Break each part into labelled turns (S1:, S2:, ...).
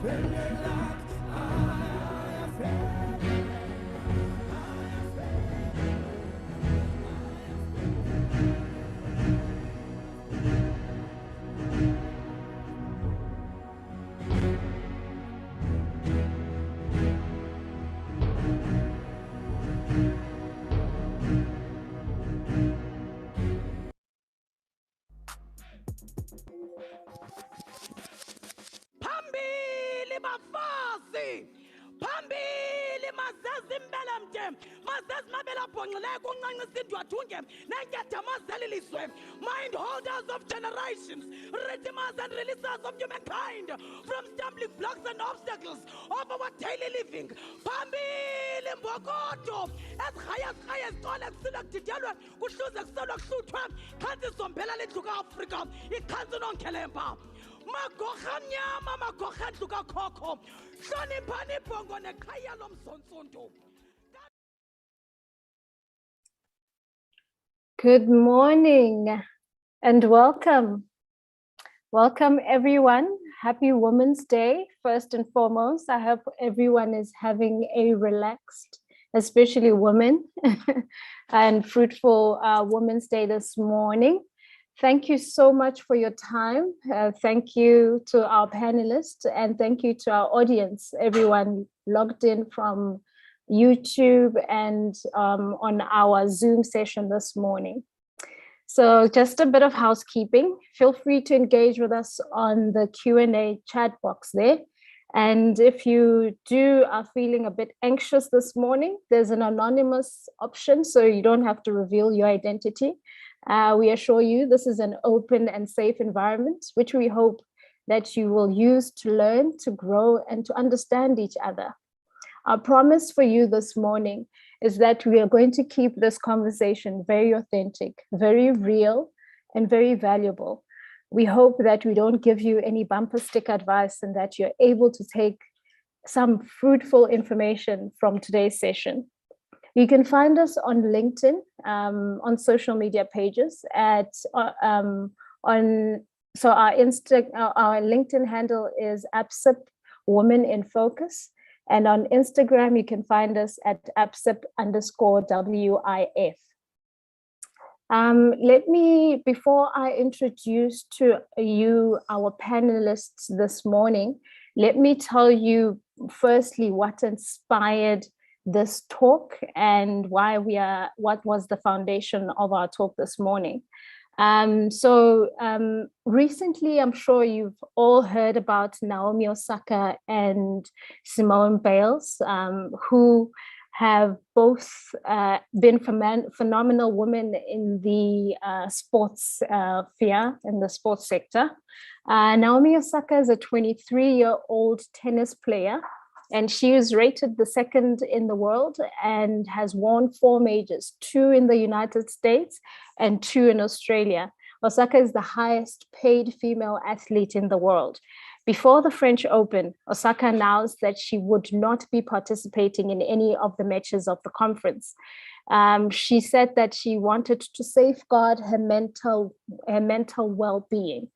S1: Phambili bafazi, phambili mazezimbelomde, mazezimabela bhongxileyo kuncancisa indwathunge nenkedamazeli lizwe, mind holders of generations, redeemers and releasers of humankind from stumbling blocks and obstacles of our daily living. Phambili mbokodo, ezirhaya ezicole kusile kudidiyelwe kuhluze kuselwe kuhluthwe, khantsi izombela lendlu ka-Afrika, ikhantsi unonkhelemba. Magorha mnyama, magorha endlu kakhokho, hloniphani ibhongo nekhaya lomzontsundu.
S2: Good morning and welcome. Welcome everyone. Happy Women's Day. First and foremost, I hope everyone is having a relaxed, especially women, and fruitful Women's Day this morning. Thank you so much for your time. Thank you to our panelists and thank you to our audience, everyone logged in from YouTube and on our Zoom session this morning. So just a bit of housekeeping. Feel free to engage with us on the Q&A chat box there. And if you are feeling a bit anxious this morning, there's an anonymous option, so you don't have to reveal your identity. We assure you this is an open and safe environment, which we hope that you will use to learn, to grow, and to understand each other. Our promise for you this morning is that we are going to keep this conversation very authentic, very real, and very valuable. We hope that we don't give you any bumper sticker advice and that you're able to take some fruitful information from today's session. You can find us on LinkedIn, on social media pages so our LinkedIn handle is ABSIP Women in Focus. And on Instagram, you can find us at ABSIP_WIF. Before I introduce to you our panelists this morning, let me tell you firstly what inspired this talk and what was the foundation of our talk this morning. Recently, I'm sure you've all heard about Naomi Osaka and Simone Biles, who have both been phenomenal women in the sports sphere, in the sports sector. Naomi Osaka is a 23-year-old tennis player, and she is rated the second in the world and has won 4 majors, 2 in the United States and 2 in Australia. Osaka is the highest paid female athlete in the world. Before the French Open, Osaka announced that she would not be participating in any of the matches of the conference. She said that she wanted to safeguard her mental well-being.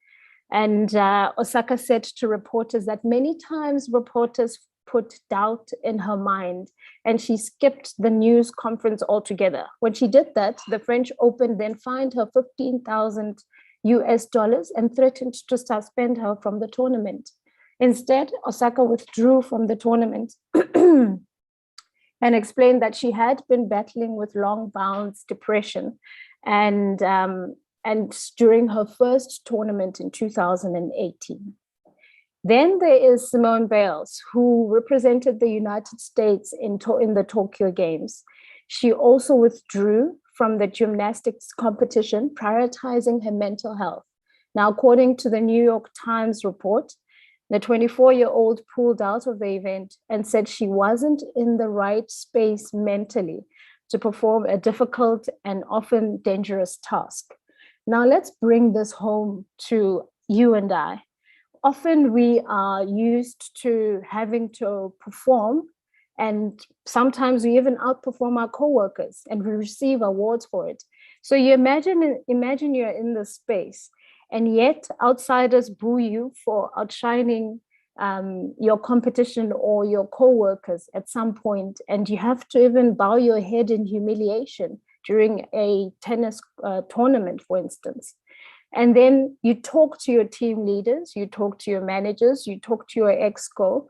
S2: And Osaka said to reporters that many times reporters put doubt in her mind, and she skipped the news conference altogether. When she did that, the French Open then fined her $15,000 and threatened to suspend her from the tournament. Instead, Osaka withdrew from the tournament and explained that she had been battling with long bouts depression and during her first tournament in 2018. Then there is Simone Biles, who represented the United States in the Tokyo Games. She also withdrew from the gymnastics competition, prioritizing her mental health. Now, according to the New York Times report, the 24-year-old pulled out of the event and said she wasn't in the right space mentally to perform a difficult and often dangerous task. Now, let's bring this home to you and I. Often we are used to having to perform, and sometimes we even outperform our coworkers and we receive awards for it. So you imagine you're in this space, and yet outsiders boo you for outshining your competition or your co-workers at some point, and you have to even bow your head in humiliation during a tennis tournament, for instance. And then you talk to your team leaders, you talk to your managers, you talk to your exco,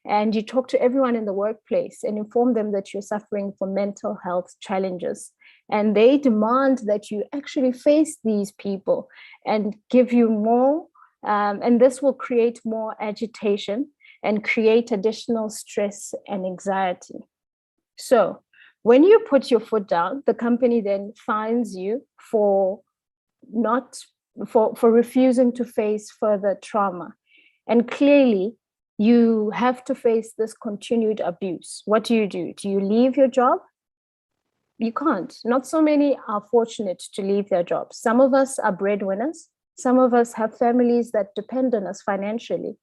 S2: and you talk to everyone in the workplace and inform them that you're suffering from mental health challenges. And they demand that you actually face these people and give you more, and this will create more agitation and create additional stress and anxiety. So when you put your foot down, the company then fines you for refusing to face further trauma. And clearly, you have to face this continued abuse. What do? Do you leave your job? You can't. Not so many are fortunate to leave their jobs. Some of us are breadwinners. Some of us have families that depend on us financially.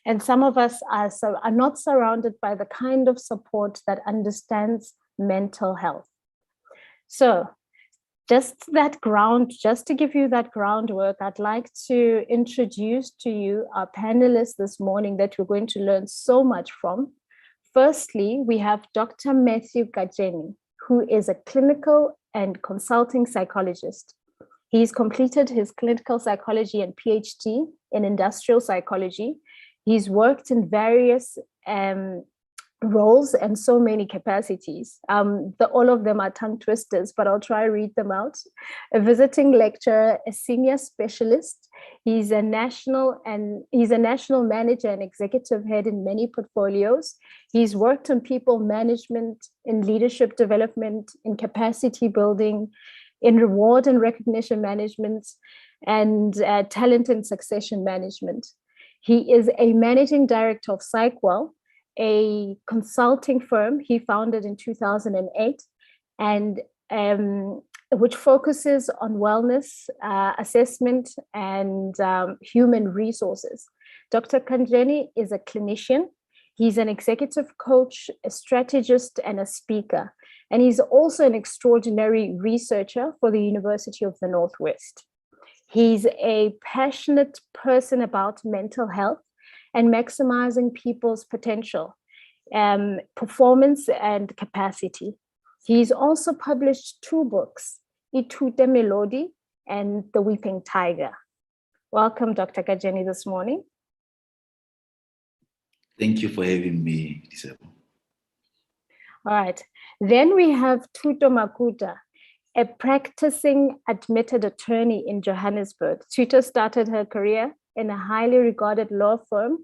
S2: And some of us are not surrounded by the kind of support that understands mental health. So just to give you that groundwork, I'd like to introduce to you our panelists this morning that we're going to learn so much from. Firstly, we have Dr. Matthew Kajeni, who is a clinical and consulting psychologist. He's completed his clinical psychology and PhD in industrial psychology. He's worked in various roles and so many capacities. All of them are tongue twisters, but I'll try to read them out. A visiting lecturer, a senior specialist. He's a national manager and executive head in many portfolios. He's worked on people management, in leadership development, in capacity building, in reward and recognition management, and talent and succession management. He is a managing director of PsychWell, a consulting firm he founded in 2008, and which focuses on wellness assessment and human resources. Dr. Kajeni is a clinician. He's an executive coach, a strategist, and a speaker. And he's also an extraordinary researcher for the University of the Northwest. He's a passionate person about mental health and maximizing people's potential, performance, and capacity. He's also published 2 books, Itute Melody and The Weeping Tiger. Welcome, Dr. Kajeni, this morning.
S3: Thank you for having me, Disable.
S2: All right. Then we have Tuto Makuta, a practicing admitted attorney in Johannesburg. Tuto started her career in a highly regarded law firm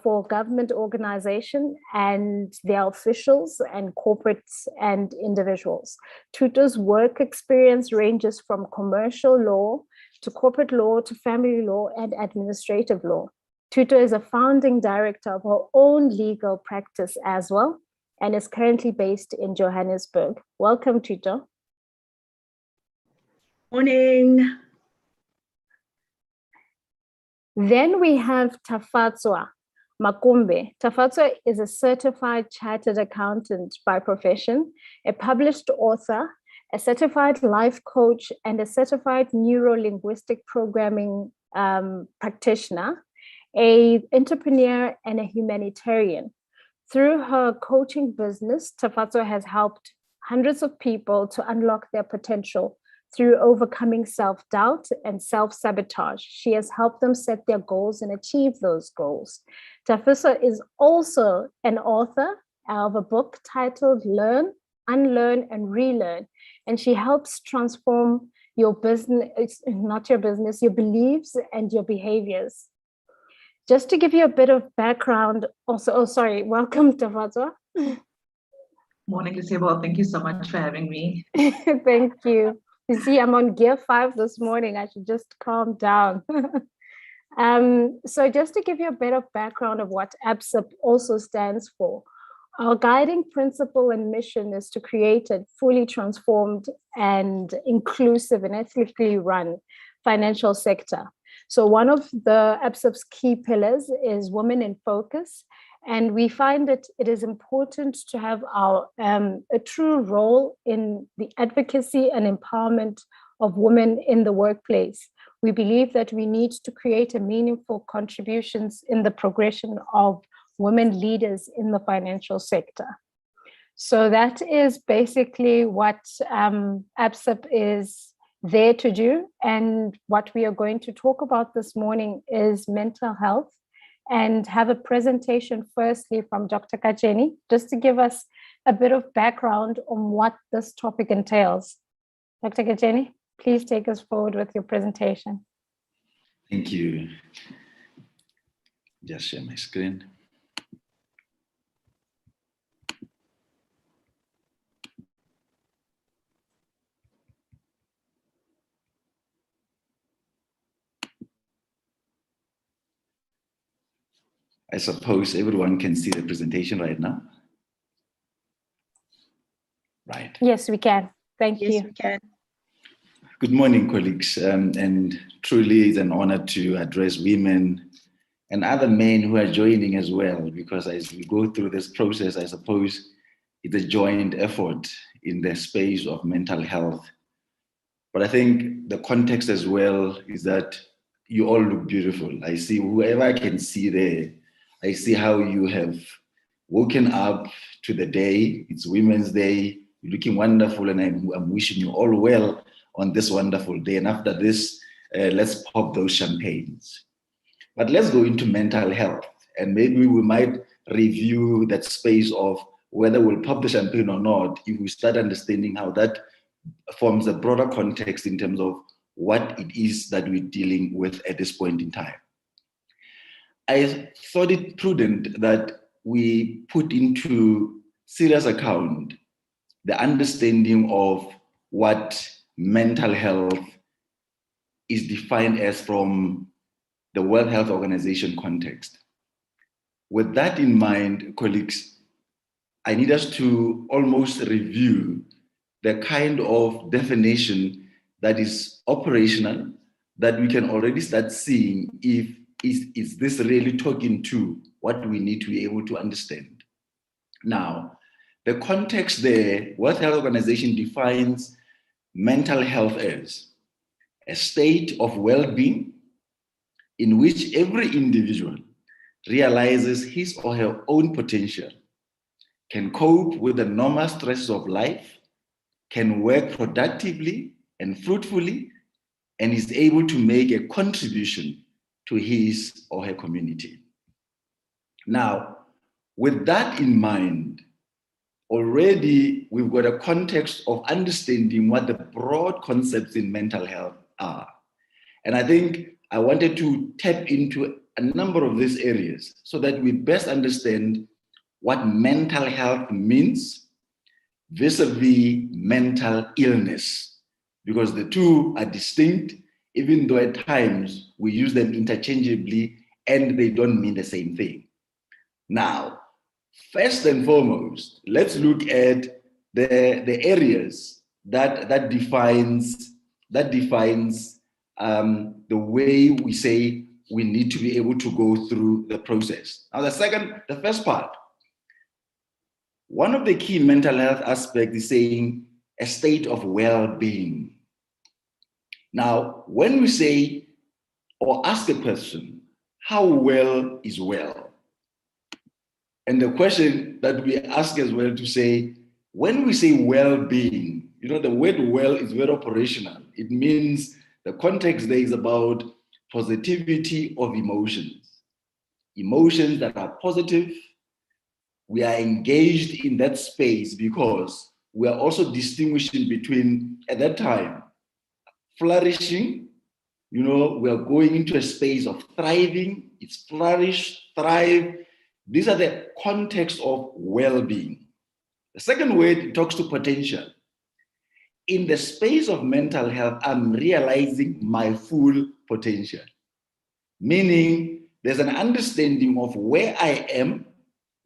S2: for government organization and their officials and corporates and individuals. Tuto's work experience ranges from commercial law to corporate law to family law and administrative law. Tuto is a founding director of her own legal practice as well, and is currently based in Johannesburg. Welcome, Tuto.
S1: Morning.
S2: Then we have Tafatswa Makumbe. Tafatswa is a certified chartered accountant by profession, a published author, a certified life coach, and a certified neuro-linguistic programming practitioner, an entrepreneur, and a humanitarian. Through her coaching business, Tafatswa has helped hundreds of people to unlock their potential through overcoming self-doubt and self-sabotage. She has helped them set their goals and achieve those goals. Tafatswa is also an author of a book titled Learn, Unlearn, and Relearn. And she helps transform your business, not your business, your beliefs and your behaviors. Just to give you a bit of background also, welcome, Tafatswa.
S4: Morning, Isabel. Thank you so much for having me.
S2: Thank you. You see, I'm on gear 5 this morning. I should just calm down. So just to give you a bit of background of what ABSIP also stands for, our guiding principle and mission is to create a fully transformed and inclusive and ethically run financial sector. So one of the ABSIP's key pillars is women in focus. And we find that it is important to have a true role in the advocacy and empowerment of women in the workplace. We believe that we need to create a meaningful contributions in the progression of women leaders in the financial sector. So that is basically what ABSIP is there to do. And what we are going to talk about this morning is mental health, and have a presentation firstly from Dr. Kajeni, just to give us a bit of background on what this topic entails. Dr. Kajeni, please take us forward with your presentation.
S3: Thank you. Just share my screen. I suppose everyone can see the presentation right now. Right.
S2: Yes, we can. Thank you.
S1: Yes, we can.
S3: Good morning, colleagues. And truly it's an honor to address women and other men who are joining as well, because as we go through this process, I suppose it's a joint effort in the space of mental health. But I think the context as well is that you all look beautiful. I see whoever I can see there. I see how you have woken up to the day. It's Women's Day. You're looking wonderful, and I'm wishing you all well on this wonderful day. And after this, let's pop those champagnes. But let's go into mental health, and maybe we might review that space of whether we'll pop the champagne or not if we start understanding how that forms a broader context in terms of what it is that we're dealing with at this point in time. I thought it prudent that we put into serious account the understanding of what mental health is defined as from the World Health Organization context. With that in mind, colleagues, I need us to almost review the kind of definition that is operational, that we can already start seeing if is this really talking to what we need to be able to understand. Now, the context there, World Health Organization defines mental health as a state of well-being in which every individual realizes his or her own potential, can cope with the normal stresses of life, can work productively and fruitfully, and is able to make a contribution to his or her community. Now, with that in mind, already we've got a context of understanding what the broad concepts in mental health are. And I think I wanted to tap into a number of these areas so that we best understand what mental health means vis-a-vis mental illness, because the two are distinct, even though at times we use them interchangeably and they don't mean the same thing. Now, first and foremost, let's look at the areas that defines the way we say we need to be able to go through the process. Now, the first part, one of the key mental health aspects is saying a state of well-being. Now, when we say or ask a person, how well is well? And the question that we ask as well to say, when we say well-being, the word well is very operational. It means the context there is about positivity of emotions. Emotions that are positive. We are engaged in that space because we are also distinguishing between, at that time, flourishing. We are going into a space of thriving. It's flourish, thrive. These are the context of well-being. The second word, it talks to potential. In the space of mental health, I'm realizing my full potential. Meaning there's an understanding of where I am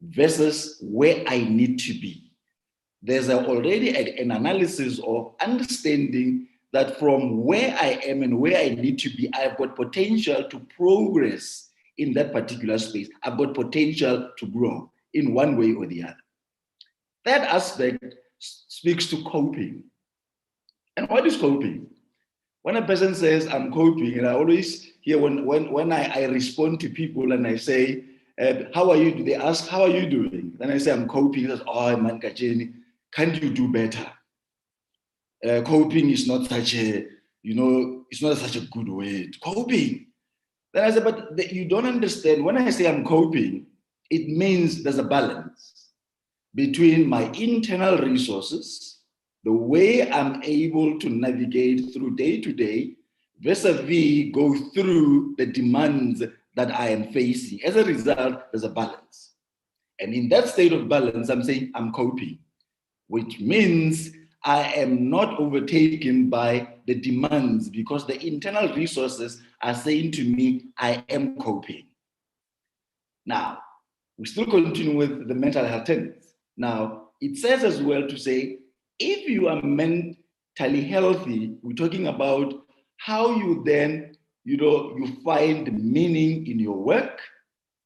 S3: versus where I need to be. There's already an analysis of understanding that from where I am and where I need to be, I've got potential to progress in that particular space. I've got potential to grow in one way or the other. That aspect speaks to coping. And what is coping? When a person says I'm coping, and I always hear when I respond to people and I say, how are you? They ask, how are you doing? Then I say, I'm coping. Says, oh, man, Kajeni, can't you do better? Coping is not such a, it's not such a good word. Coping. Then I said, but you don't understand. When I say I'm coping, it means there's a balance between my internal resources, the way I'm able to navigate through day to day, vis-a-vis go through the demands that I am facing. As a result, there's a balance. And in that state of balance, I'm saying I'm coping, which means I am not overtaken by the demands because the internal resources are saying to me, I am coping. Now, we still continue with the mental health tenets. Now, it says as well to say, if you are mentally healthy, we're talking about how you then, you find meaning in your work,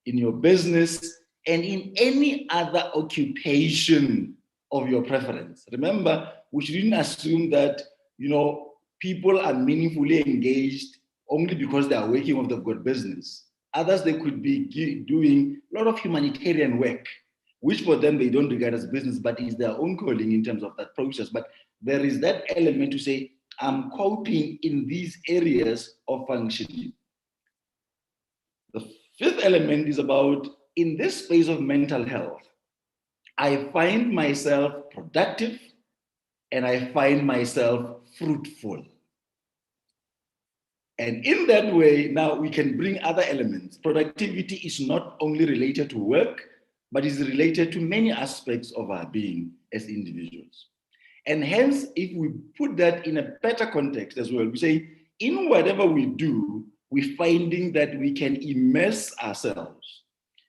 S3: in your business, and in any other occupation of your preference. Remember, we shouldn't assume that, people are meaningfully engaged only because they are working or they've got business. Others, they could be doing a lot of humanitarian work, which for them they don't regard as business, but is their own calling in terms of that process. But there is that element to say, I'm coping in these areas of functioning. The fifth element is about, in this space of mental health, I find myself productive and I find myself fruitful. And in that way, now we can bring other elements. Productivity is not only related to work, but is related to many aspects of our being as individuals. And hence, if we put that in a better context as well, we say, in whatever we do, we're finding that we can immerse ourselves.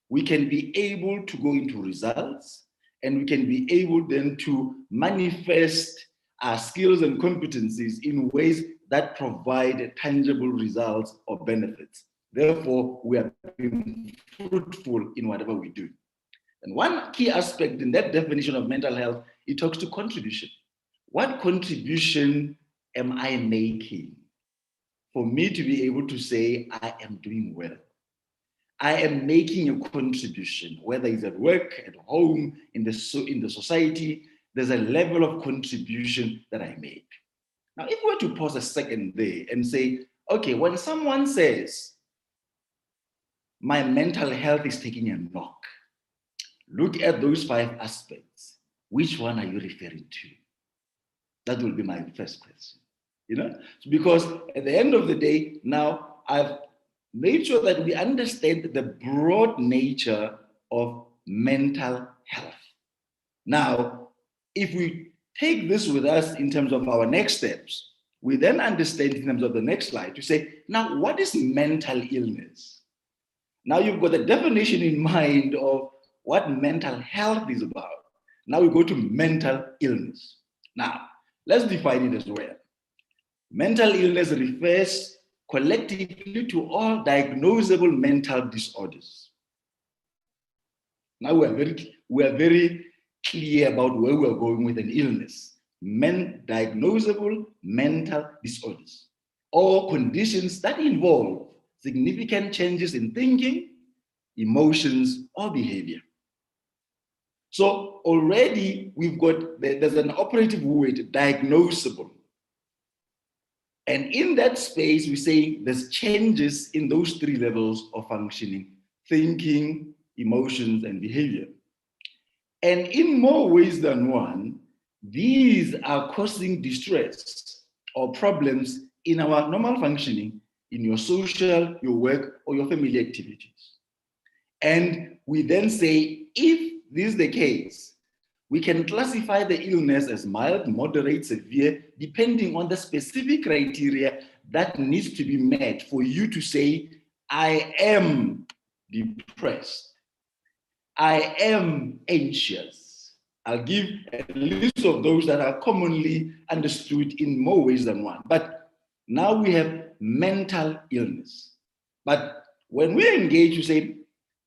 S3: We can be able to go into results, and we can be able then to manifest our skills and competencies in ways that provide tangible results or benefits. Therefore, we are being fruitful in whatever we do. And one key aspect in that definition of mental health, it talks to contribution. What contribution am I making for me to be able to say, I am doing well? I am making a contribution, whether it's at work, at home, in the society, there's a level of contribution that I make. Now, if we were to pause a second there and say, okay, when someone says, my mental health is taking a knock, look at those 5 aspects. Which one are you referring to? That will be my first question. Because at the end of the day, now I've made sure that we understand the broad nature of mental health. Now, if we take this with us in terms of our next steps, we then understand in terms of the next slide to say, now, what is mental illness? Now you've got the definition in mind of what mental health is about. Now we go to mental illness. Now, let's define it as well. Mental illness refers collectively to all diagnosable mental disorders. Now we are very clear about where we are going with an illness. Diagnosable mental disorders, or conditions that involve significant changes in thinking, emotions, or behavior. So already there's an operative word, diagnosable. And in that space, we say there's changes in those 3 levels of functioning: thinking, emotions, and behavior. And in more ways than one, these are causing distress or problems in our normal functioning, in your social, your work, or your family activities. And we then say, if this is the case, we can classify the illness as mild, moderate, severe, depending on the specific criteria that needs to be met for you to say, I am depressed. I am anxious. I'll give a list of those that are commonly understood in more ways than one. But now we have mental illness. But when we engage, you say,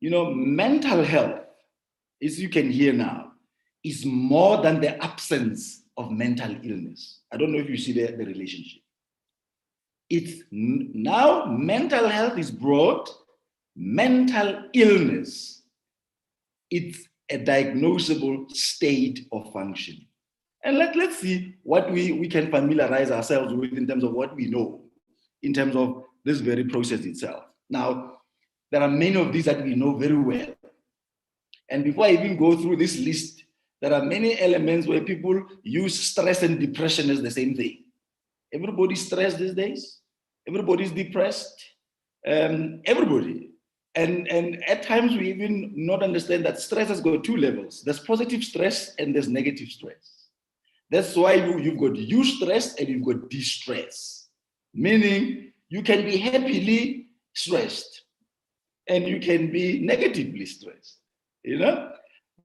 S3: mental health, as you can hear now, is more than the absence of mental illness. I don't know if you see the relationship. It's now mental health is broad, mental illness, it's a diagnosable state of function. And let's see what we can familiarize ourselves with in terms of what we know, in terms of this very process itself. Now, there are many of these that we know very well. And before I even go through this list, there are many elements where people use stress and depression as the same thing. Everybody's stressed these days. Everybody's depressed. Everybody. And at times we even not understand that stress has got two levels. There's positive stress and there's negative stress. That's why you've got eustress and you've got distress. Meaning you can be happily stressed and you can be negatively stressed. You know,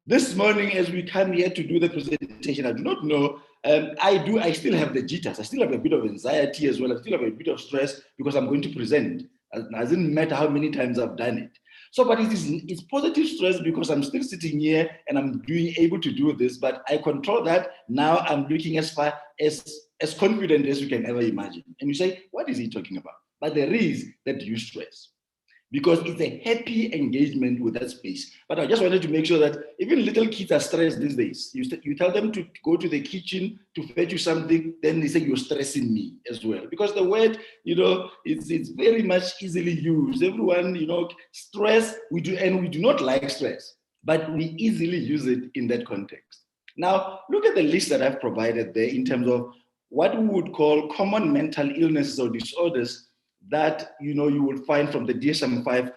S3: this morning as we come here to do the presentation, I do not know, I still have the jitters. I still have a bit of anxiety as well. I still have a bit of stress because I'm going to present. It doesn't matter how many times I've done it. So, but it's positive stress because I'm still sitting here and I'm able to do this, but I control that. Now I'm looking as far as confident as you can ever imagine. And you say, what is he talking about? But there is that eustress, because it's a happy engagement with that space. But I just wanted to make sure that even little kids are stressed these days. You tell them to go to the kitchen to fetch you something, then they say, you're stressing me as well. Because the word, it's very much easily used. Everyone, stress, we do not like stress, but we easily use it in that context. Now, look at the list that I've provided there in terms of what we would call common mental illnesses or disorders that you will find from the DSM-5,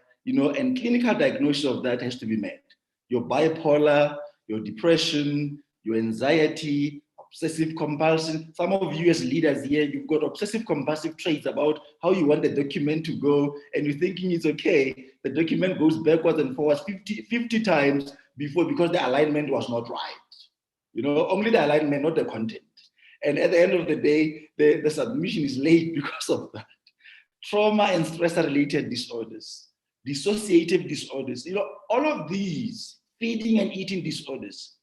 S3: and clinical diagnosis of that has to be met. Your bipolar, your depression, your anxiety, obsessive compulsion. Some of you as leaders here, you've got obsessive compulsive traits about how you want the document to go, and you're thinking it's okay. The document goes backwards and forwards 50 times before because the alignment was not right. Only the alignment, not the content. And at the end of the day, the submission is late because of that. Trauma and stress-related disorders, dissociative disorders, all of these, feeding and eating disorders,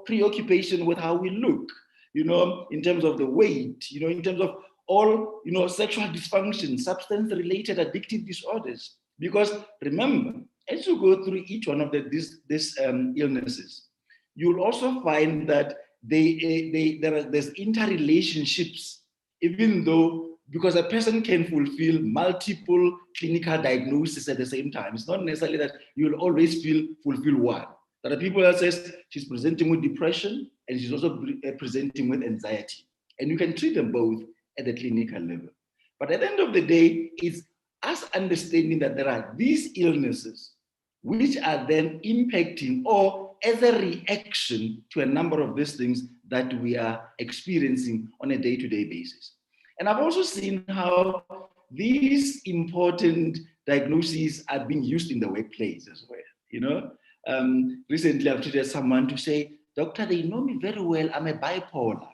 S3: preoccupation with how we look, in terms of the weight, in terms of all, sexual dysfunction, substance-related addictive disorders. Because remember, as you go through each one of these illnesses, you'll also find that there's interrelationships, even though, because a person can fulfill multiple clinical diagnoses at the same time. It's not necessarily that you'll always fulfill one. There are people that says she's presenting with depression and she's also presenting with anxiety. And you can treat them both at the clinical level. But at the end of the day, it's us understanding that there are these illnesses which are then impacting or as a reaction to a number of these things that we are experiencing on a day-to-day basis. And I've also seen how these important diagnoses are being used in the workplace as well. Recently I've treated someone to say, doctor, they know me very well, I'm a bipolar.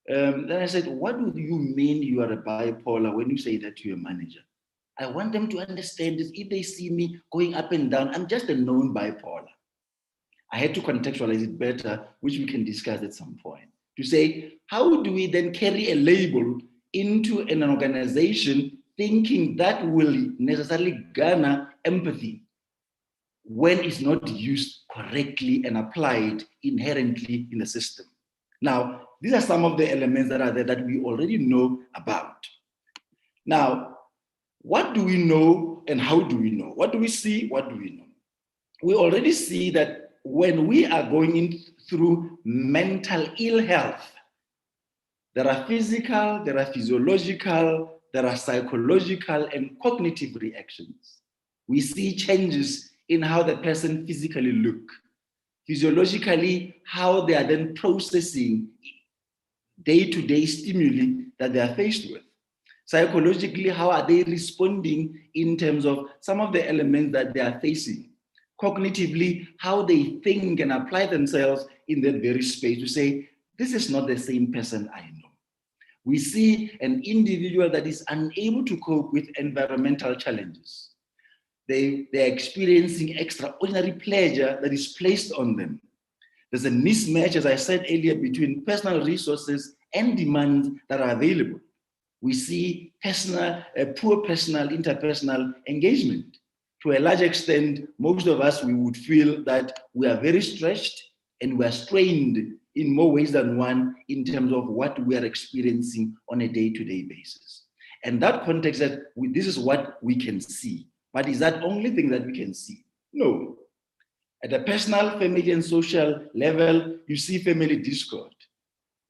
S3: Then I said, what do you mean you are a bipolar when you say that to your manager? I want them to understand this. If they see me going up and down, I'm just a known bipolar. I had to contextualize it better, which we can discuss at some point. To say, how do we then carry a label into an organization thinking that will necessarily garner empathy when it's not used correctly and applied inherently in the system? Now, these are some of the elements that are there that we already know about. Now, what do we know and how do we know? What do we see? What do we know? We already see that when we are going through mental ill health, there are physical, there are physiological, there are psychological and cognitive reactions. We see changes in how the person physically look, physiologically, how they are then processing day-to-day stimuli that they are faced with. Psychologically, how are they responding in terms of some of the elements that they are facing? Cognitively, how they think and apply themselves in that very space to say, this is not the same person I know. We see an individual that is unable to cope with environmental challenges. They're experiencing extraordinary pleasure that is placed on them. There's a mismatch, as I said earlier, between personal resources and demands that are available. We see poor personal, interpersonal engagement. To a large extent, most of us, we would feel that we are very stretched and we are strained in more ways than one in terms of what we are experiencing on a day-to-day basis. And that context, this is what we can see. But is that the only thing that we can see? No. At a personal, family, and social level, you see family discord,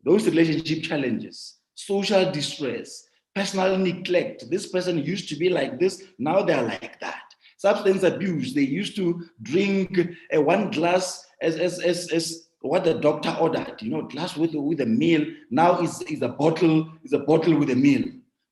S3: those relationship challenges, social distress, personal neglect. This person used to be like this, now they're like that. Substance abuse, they used to drink one glass as what the doctor ordered, glass with a meal. Now is a bottle with a meal,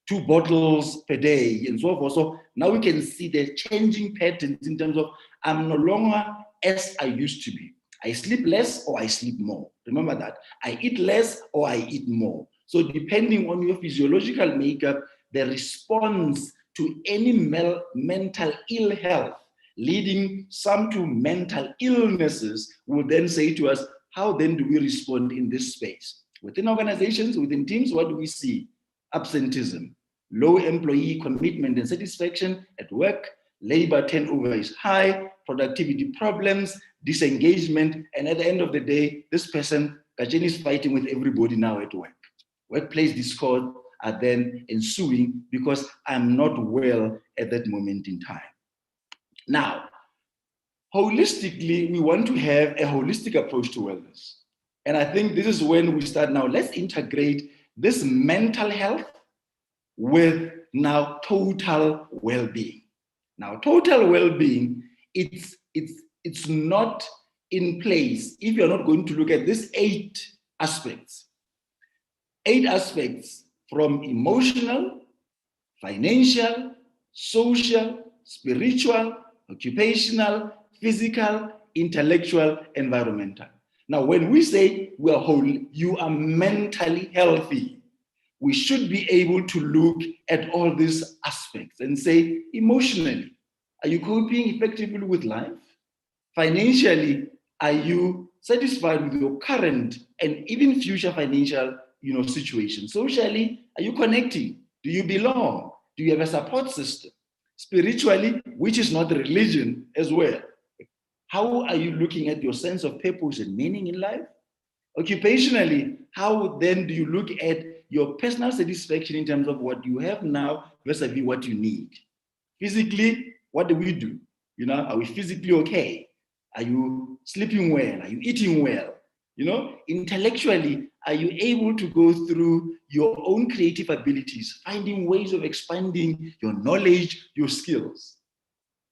S3: 2 bottles per day, and so forth. So now we can see the changing patterns in terms of I'm no longer as I used to be. I sleep less or I sleep more. Remember that. I eat less or I eat more. So depending on your physiological makeup, the response to any mental ill health, leading some to mental illnesses, will then say to us, how then do we respond in this space? Within organizations, within teams, what do we see? Absenteeism, low employee commitment and satisfaction at work, labor turnover is high, productivity problems, disengagement, and at the end of the day, this person, Kajeni, is fighting with everybody now at work. Workplace discord are then ensuing because I'm not well at that moment in time. Now, holistically, we want to have a holistic approach to wellness. And I think this is when we start now, let's integrate this mental health with now total well-being. Now, total well-being, it's not in place if you're not going to look at these 8 aspects. 8 aspects from emotional, financial, social, spiritual, occupational, physical, intellectual, environmental. Now, when we say we are whole, you are mentally healthy, we should be able to look at all these aspects and say, emotionally, are you coping effectively with life? Financially, are you satisfied with your current and even future financial situation? Socially, are you connecting? Do you belong? Do you have a support system? Spiritually, which is not religion as well. How are you looking at your sense of purpose and meaning in life? Occupationally, how then do you look at your personal satisfaction in terms of what you have now versus what you need? Physically, what do we do? Are we physically okay? Are you sleeping well? Are you eating well? Intellectually, are you able to go through your own creative abilities, finding ways of expanding your knowledge, your skills?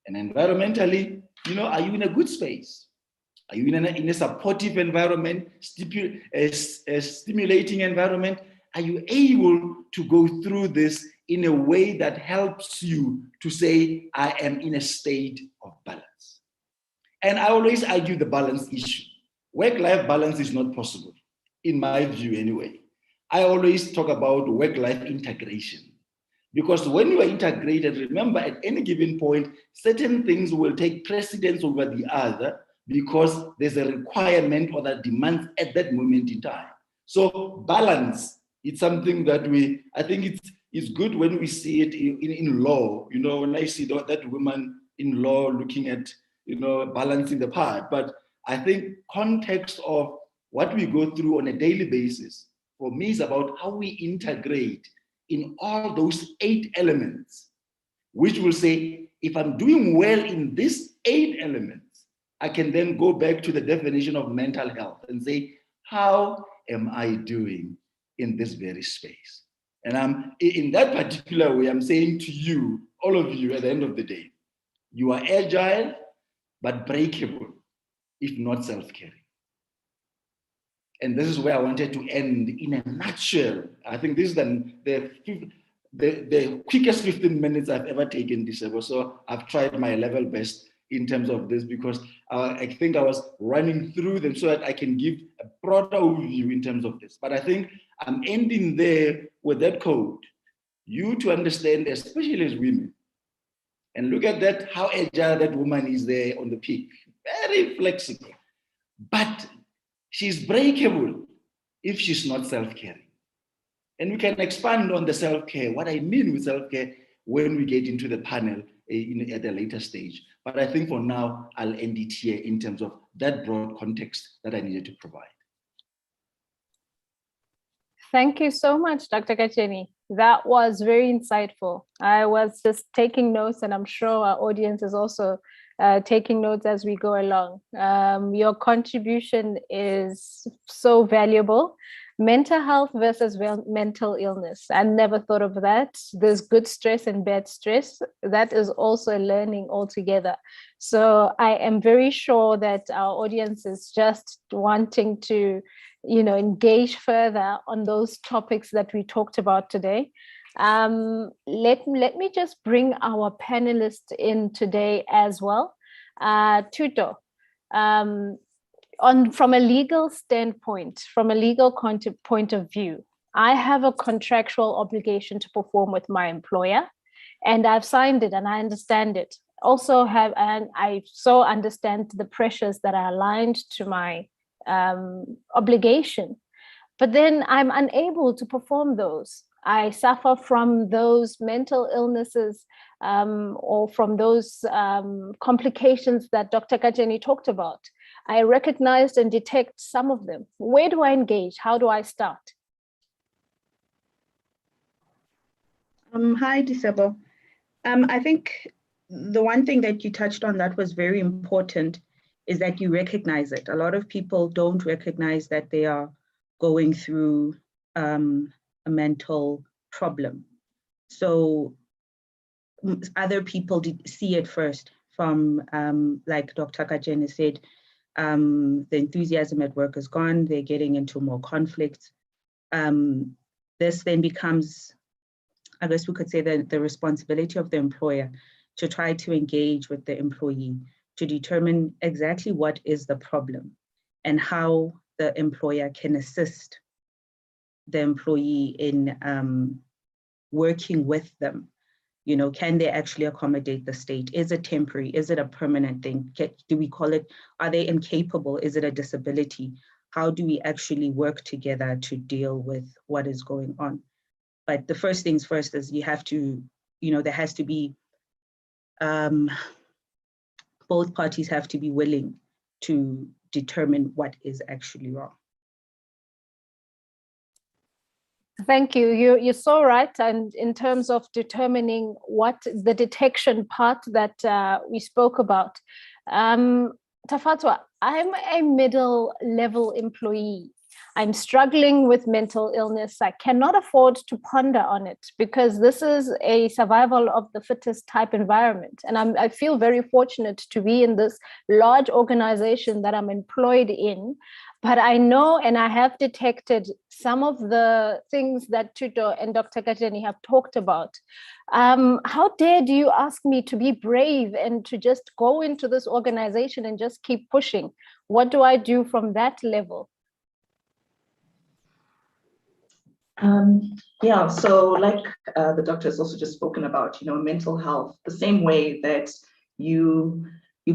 S3: And environmentally, are you in a good space? Are you in a supportive environment, a stimulating environment? Are you able to go through this in a way that helps you to say, I am in a state of balance? And I always argue the balance issue. Work-life balance is not possible, in my view anyway. I always talk about work-life integration. Because when you are integrated, remember at any given point, certain things will take precedence over the other because there's a requirement or that demands at that moment in time. So balance, it's something that I think it's good when we see it in law. When I see that woman in law looking at, balancing the part. But I think context of what we go through on a daily basis, for me, is about how we integrate in all those 8 elements, which will say, if I'm doing well in these 8 elements, I can then go back to the definition of mental health and say, how am I doing in this very space? And in that particular way, I'm saying to you, all of you, at the end of the day, you are agile, but breakable, if not self-caring. And this is where I wanted to end in a nutshell. I think this is the quickest 15 minutes I've ever taken this ever. So I've tried my level best in terms of this because I think I was running through them so that I can give a broader overview in terms of this. But I think I'm ending there with that code. You to understand, especially as women, and look at that, how agile that woman is there on the peak. Very flexible. But she's breakable if she's not self-caring. And we can expand on the self-care, what I mean with self-care when we get into the panel at a later stage. But I think for now, I'll end it here in terms of that broad context that I needed to provide.
S2: Thank you so much, Dr. Kacheni. That was very insightful. I was just taking notes, and I'm sure our audience is also taking notes as we go along. Your contribution is so valuable. Mental health versus mental illness. I never thought of that. There's good stress and bad stress. That is also a learning altogether. So I am very sure that our audience is just wanting to, engage further on those topics that we talked about today. Let me just bring our panelists in today as well. Tuto, from a legal standpoint, from a legal point of view, I have a contractual obligation to perform with my employer, and I've signed it and I understand it. I so understand the pressures that are aligned to my obligation, but then I'm unable to perform those. I suffer from those mental illnesses or from those complications that Dr. Kacheni talked about. I recognized and detect some of them. Where do I engage? How do I start?
S5: Hi, Disebo. I think the one thing that you touched on that was very important is that you recognize it. A lot of people don't recognize that they are going through a mental problem. So other people see it first from, like Dr. Kacheni said, the enthusiasm at work is gone, they're getting into more conflicts. This then becomes, I guess we could say, the responsibility of the employer to try to engage with the employee to determine exactly what is the problem and how the employer can assist the employee in working with them. Can they actually accommodate the state? Is it temporary? Is it a permanent thing? Do we call it, are they incapable? Is it a disability? How do we actually work together to deal with what is going on? But the first things first is you have to, there has to be, both parties have to be willing to determine what is actually wrong.
S2: Thank you. You're so right. And in terms of determining what the detection part that we spoke about, Tafatwa, I'm a middle level employee. I'm struggling with mental illness. I cannot afford to ponder on it because this is a survival of the fittest type environment. And I feel very fortunate to be in this large organization that I'm employed in. But I know and I have detected some of the things that Tuto and Dr. Kacheni have talked about. How dare do you ask me to be brave and to just go into this organization and just keep pushing? What do I do from that level?
S4: Yeah, so like the doctor has also just spoken about, mental health, the same way that you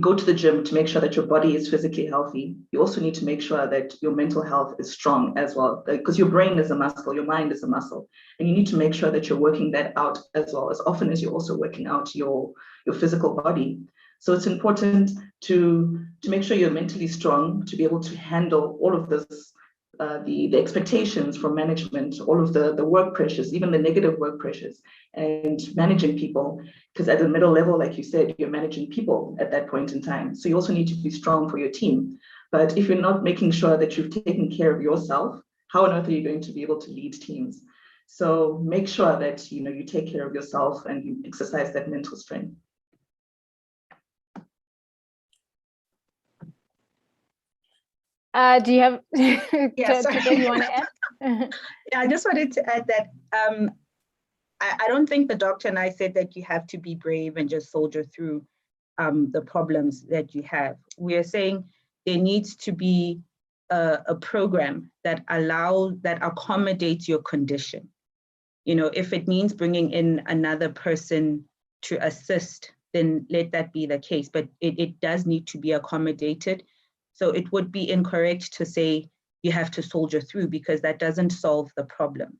S4: go to the gym to make sure that your body is physically healthy, you also need to make sure that your mental health is strong as well, because your brain is a muscle, your mind is a muscle, and you need to make sure that you're working that out as well, as often as you're also working out your physical body. So it's important to make sure you're mentally strong to be able to handle all of this, the expectations from management, all of the work pressures, even the negative work pressures, and managing people, because at the middle level, like you said, you're managing people at that point in time. So you also need to be strong for your team. But if you're not making sure that you've taken care of yourself, how on earth are you going to be able to lead teams? So make sure that you take care of yourself and you exercise that mental strength.
S2: Do you have,
S5: Yeah,
S2: Tuto, you want to add?
S5: Yeah, I just wanted to add that I don't think the doctor and I said that you have to be brave and just soldier through the problems that you have. We are saying there needs to be a program that accommodates your condition. If it means bringing in another person to assist, then let that be the case, but it does need to be accommodated. So it would be incorrect to say you have to soldier through, because that doesn't solve the problem.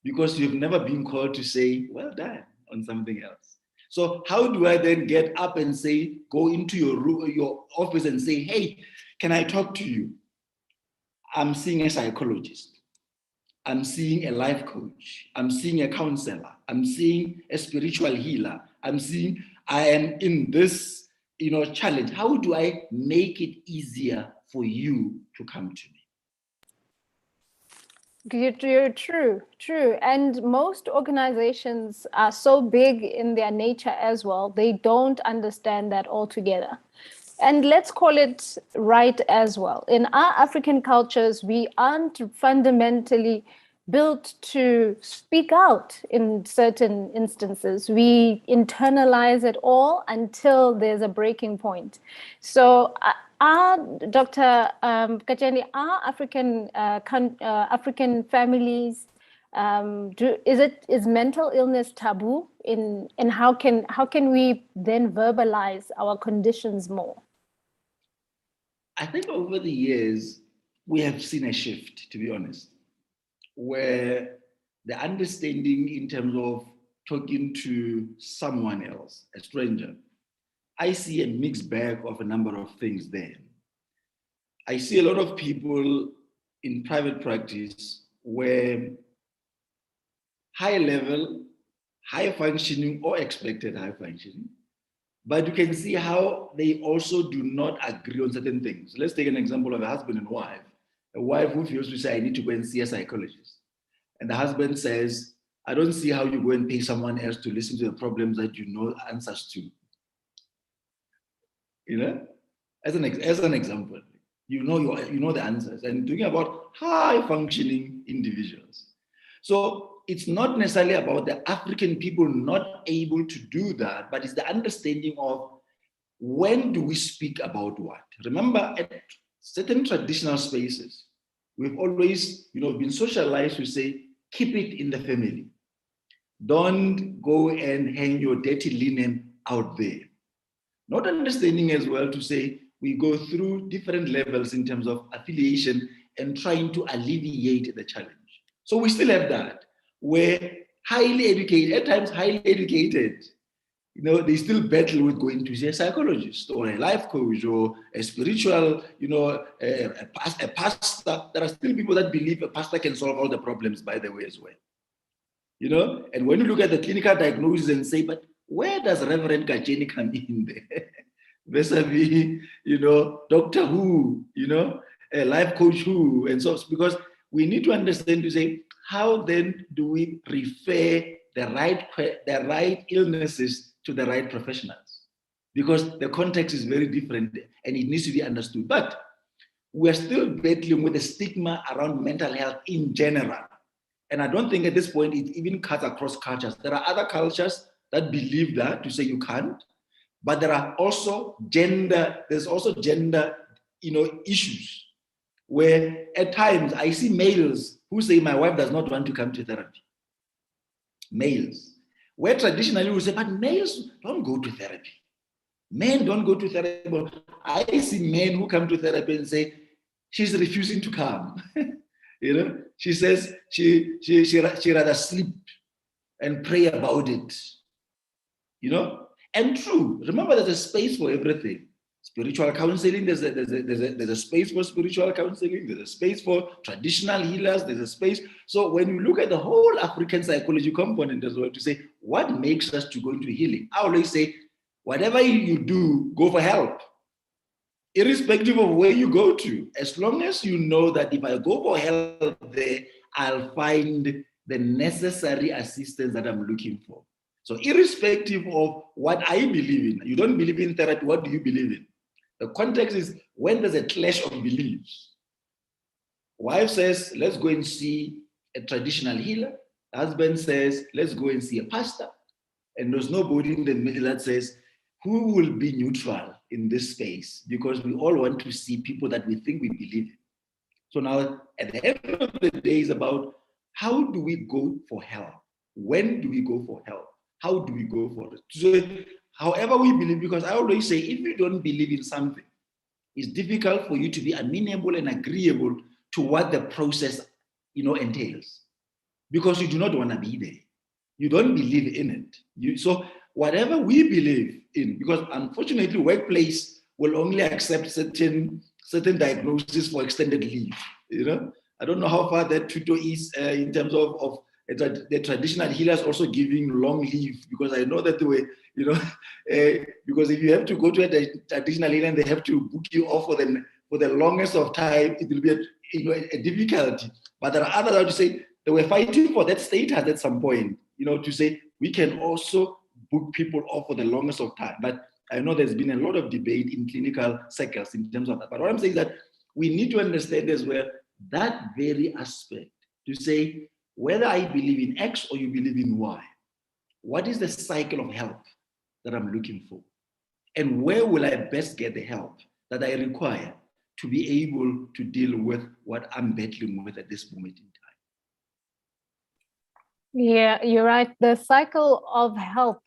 S3: because you've never been called to say, well done on something else. So how do I then get up and say, go into your room, your office and say, hey, can I talk to you? I'm seeing a psychologist. I'm seeing a life coach. I'm seeing a counselor. I'm seeing a spiritual healer. I am in this, challenge. How do I make it easier for you to come to me?
S2: True. And most organizations are so big in their nature as well, they don't understand that altogether. And let's call it right as well. In our African cultures, we aren't fundamentally built to speak out in certain instances. We internalize it all until there's a breaking point. So Dr. Kajeni, are African families, is mental illness taboo and how can we then verbalize our conditions more?
S3: I think over the years, we have seen a shift, to be honest, where the understanding in terms of talking to someone else, a stranger, I see a mixed bag of a number of things there. I see a lot of people in private practice where high level, high functioning or expected high functioning, but you can see how they also do not agree on certain things. Let's take an example of a husband and wife. A wife who feels to say, I need to go and see a psychologist. And the husband says, I don't see how you go and pay someone else to listen to the problems that you know answers to. As an example, you know the answers. And talking about high functioning individuals. So it's not necessarily about the African people not able to do that, but it's the understanding of when do we speak about what? Remember, at certain traditional spaces, we've always been socialized to say, keep it in the family. Don't go and hang your dirty linen out there. Not understanding as well to say, we go through different levels in terms of affiliation and trying to alleviate the challenge. So we still have that, where highly educated, at times highly educated, they still battle with going to see a psychologist or a life coach or a spiritual, a pastor. There are still people that believe a pastor can solve all the problems, by the way, as well. And when you look at the clinical diagnosis and say, but where does Reverend Kajeni come in there? Vis-a-vis, Doctor Who, a life coach who, and so, because we need to understand to say, how then do we refer the right illnesses to the right professionals? Because the context is very different and it needs to be understood. But we're still battling with the stigma around mental health in general. And I don't think at this point it even cuts across cultures. There are other cultures that believe that, to say you can't, but there are also gender issues where at times I see males who say, my wife does not want to come to therapy. Males. Where traditionally we say, but males don't go to therapy. Men don't go to therapy. I see men who come to therapy and say, she's refusing to come. She says she rather sleep and pray about it. And true, remember there's a space for everything. Spiritual counseling, there's a space for spiritual counseling, there's a space for traditional healers, there's a space. So when you look at the whole African psychology component as well, to say, what makes us to go into healing? I always say, whatever you do, go for help. Irrespective of where you go to, as long as you know that if I go for help there, I'll find the necessary assistance that I'm looking for. So irrespective of what I believe in, you don't believe in therapy, what do you believe in? The context is when there's a clash of beliefs. Wife says, let's go and see a traditional healer. Husband says, let's go and see a pastor. And there's nobody in the middle that says, who will be neutral in this space? Because we all want to see people that we think we believe in. So now, at the end of the day, is about how do we go for help? When do we go for help? How do we go for it? So, however we believe, because I always say, if you don't believe in something, it's difficult for you to be amenable and agreeable to what the process, entails. because you do not want to be there. You don't believe in it. So whatever we believe in, because unfortunately, workplace will only accept certain diagnoses for extended leave. I don't know how far that tutor is in terms of the traditional healers also giving long leave, because I know that the way, because if you have to go to a traditional healer and they have to book you off for the longest of time, it will be a difficulty. But there are others that say they were fighting for that status at some point, to say we can also book people off for the longest of time. But I know there's been a lot of debate in clinical circles in terms of that. But what I'm saying is that we need to understand as well that very aspect, to say whether I believe in X or you believe in Y, what is the cycle of help that I'm looking for? And where will I best get the help that I require to be able to deal with what I'm battling with at this moment in time?
S2: Yeah, you're right. The cycle of help,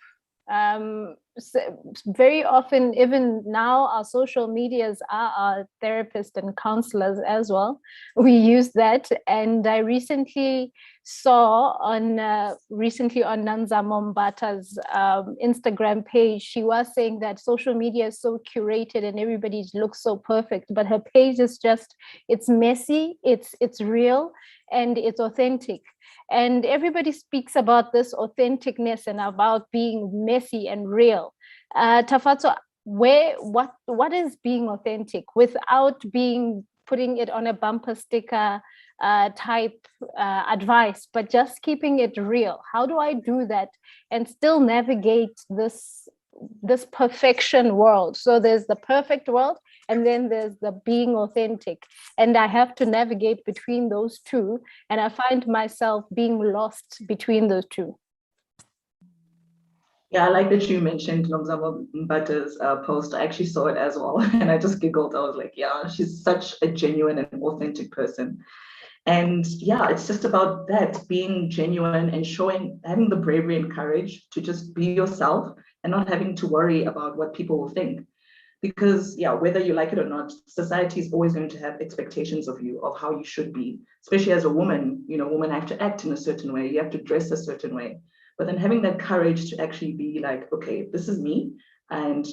S2: very often, even now, our social medias are our therapists and counselors as well. We use that. And I recently saw on Nanza Mombata's Instagram page, she was saying that social media is so curated and everybody looks so perfect, but her page is just, it's messy, it's real, and it's authentic. And everybody speaks about this authenticness and about being messy and real. Tafatso, what is being authentic without putting it on a bumper sticker type advice, but just keeping it real? How do I do that and still navigate this perfection world? So there's the perfect world, and then there's the being authentic, and I have to navigate between those two, and I find myself being lost between those two.
S4: Yeah, I like that you mentioned Nomzamo Mbata's post. I actually saw it as well, and I just giggled. I was like, yeah, she's such a genuine and authentic person. And yeah, it's just about that, being genuine and having the bravery and courage to just be yourself and not having to worry about what people will think. Because yeah, whether you like it or not, society is always going to have expectations of you, of how you should be, especially as a woman. Women have to act in a certain way, you have to dress a certain way. But then having that courage to actually be like, okay, this is me, and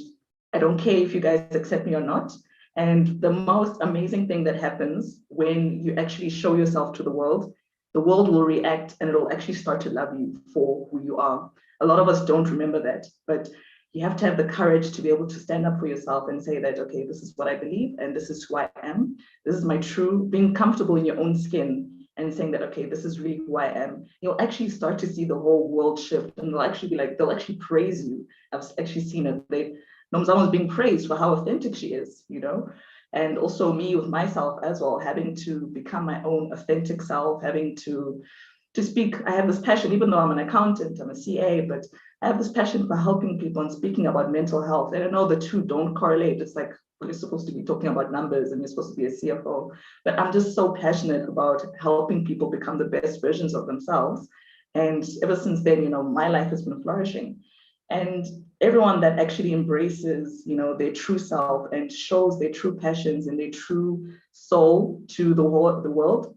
S4: I don't care if you guys accept me or not. And the most amazing thing that happens when you actually show yourself to the world will react, and it'll actually start to love you for who you are. A lot of us don't remember that, but you have to have the courage to be able to stand up for yourself and say that, okay, this is what I believe, and this is who I am. This is my true, being comfortable in your own skin and saying that, okay, this is really who I am. You'll actually start to see the whole world shift, and they'll actually praise you. I've actually seen it. Nomzamo is being praised for how authentic she is, and also me with myself as well, having to become my own authentic self, having to speak. I have this passion, even though I'm an accountant, I'm a CA, but I have this passion for helping people and speaking about mental health. And I know the two don't correlate. It's like, you're supposed to be talking about numbers and you're supposed to be a CFO, but I'm just so passionate about helping people become the best versions of themselves. And ever since then, my life has been flourishing. And everyone that actually embraces, their true self and shows their true passions and their true soul to the world,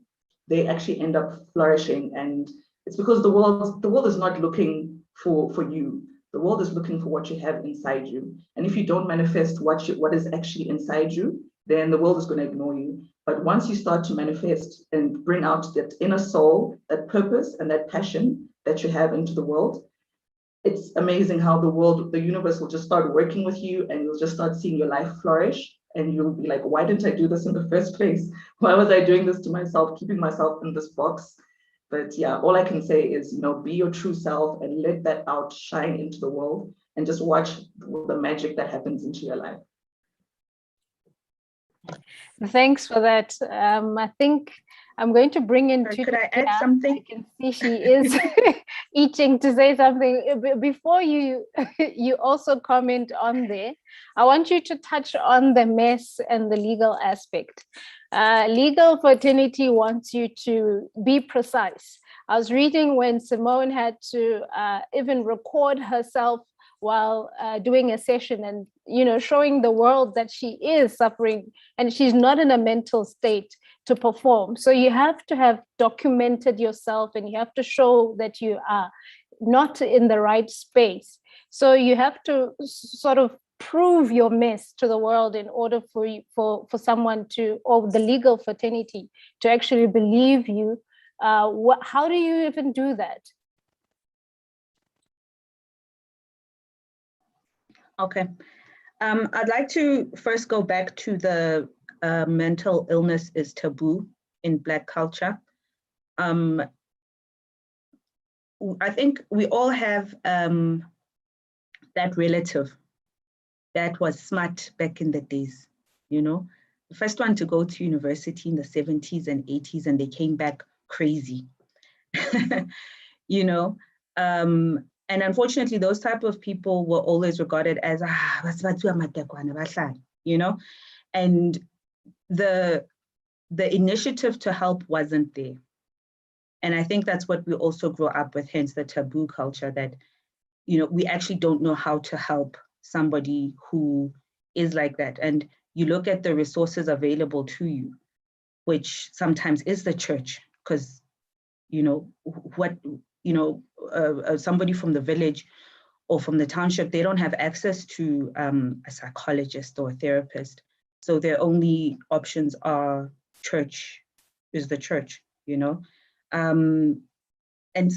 S4: they actually end up flourishing. And it's because the world is not looking for you. The world is looking for what you have inside you. And if you don't manifest what is actually inside you, then the world is going to ignore you. But once you start to manifest and bring out that inner soul, that purpose and that passion that you have into the world, it's amazing how the universe will just start working with you, and you'll just start seeing your life flourish. And you'll be like, why didn't I do this in the first place? Why was I doing this to myself, keeping myself in this box? But yeah, all I can say is, be your true self and let that outshine into the world, and just watch the magic that happens into your life.
S2: Thanks for that. I think I'm going to bring in.
S5: Could I add something?
S2: I can see she is itching to say something. Before you also comment on there, I want you to touch on the mess and the legal aspect. Legal fraternity wants you to be precise. I was reading when Simone had to even record herself while doing a session and, you know, showing the world that she is suffering and she's not in a mental state to perform. So you have to have documented yourself and you have to show that you are not in the right space. So you have to sort of prove your mess to the world in order for you, for someone to, or the legal fraternity to actually believe you. How do you even do that?
S5: Okay. I'd like to first go back to the mental illness is taboo in Black culture. I think we all have that relative that was smart back in the days, you know, the first one to go to university in the 70s and 80s, and they came back crazy, you know. And unfortunately, those type of people were always regarded as, you know, and the initiative to help wasn't there. And I think that's what we also grow up with, hence the taboo culture that, you know, we actually don't know how to help somebody who is like that. And you look at the resources available to you, which sometimes is the church, because, you know, what, you know, somebody from the village or from the township, they don't have access to a psychologist or a therapist. So their only options are church, is the church, you know. And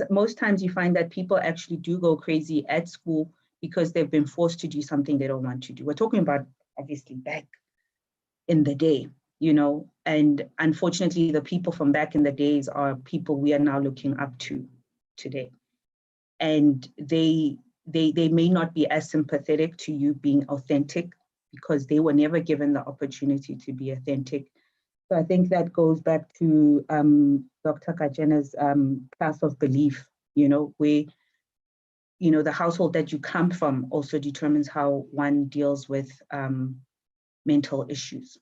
S5: most times you find that people actually do go crazy at school because they've been forced to do something they don't want to do. We're talking about obviously back in the day, you know, and unfortunately the people from back in the days are people we are now looking up to today. And they may not be as sympathetic to you being authentic because they were never given the opportunity to be authentic. So I think that goes back to Dr. Kajena's class of belief, you know, where, you know, the household that you come from also determines how one deals with mental issues,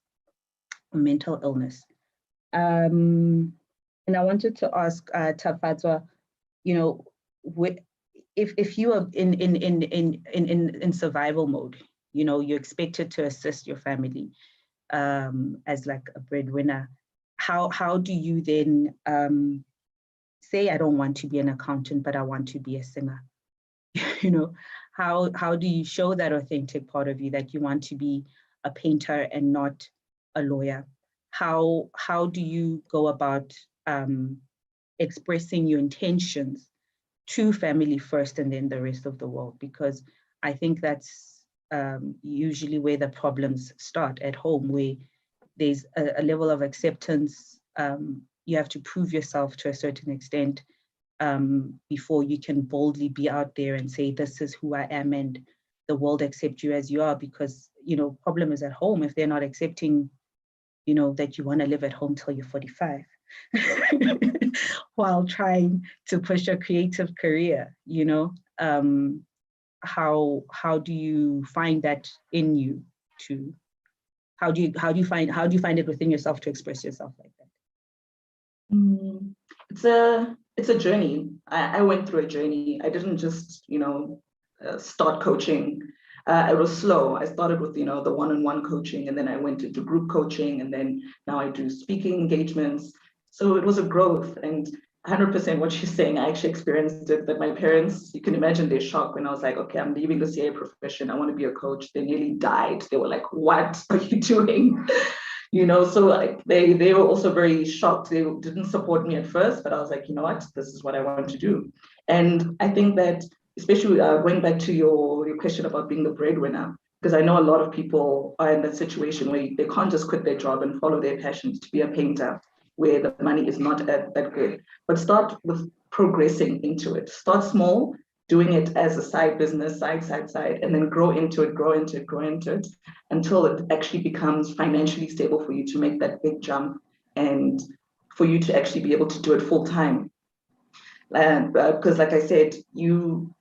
S5: mental illness. And I wanted to ask Tafatwa, you know, if you are in survival mode, you know, you're expected to assist your family as like a breadwinner, how do you then say, I don't want to be an accountant, but I want to be a singer? You know, how do you show that authentic part of you, that you want to be a painter and not a lawyer? How do you go about expressing your intentions to family first and then the rest of the world? Because I think that's usually where the problems start, at home, where there's a level of acceptance. You have to prove yourself to a certain extent before you can boldly be out there and say, this is who I am, and the world accept you as you are. Because, you know, problem is at home. If they're not accepting, you know, that you want to live at home till you're 45 while trying to push a creative career, you know, how do you find that in you to, how do you find it within yourself to express yourself like that?
S4: It's a journey. I went through a journey. I didn't just, you know, start coaching. It was slow. I started with, you know, the one-on-one coaching, and then I went into group coaching, and then now I do speaking engagements. So it was a growth, and 100% what she's saying, I actually experienced it. That my parents, you can imagine their shock when I was like, okay, I'm leaving the CA profession. I want to be a coach. They nearly died. They were like, what are you doing? You know, so like they were also very shocked. They didn't support me at first, but I was like, you know what, this is what I want to do. And I think that, especially going back to your question about being the breadwinner, because I know a lot of people are in that situation where they can't just quit their job and follow their passions to be a painter, where the money is not that good. But start with progressing into it. Start small, doing it as a side business, side, and then grow into it until it actually becomes financially stable for you to make that big jump and for you to actually be able to do it full time. Because like I said, you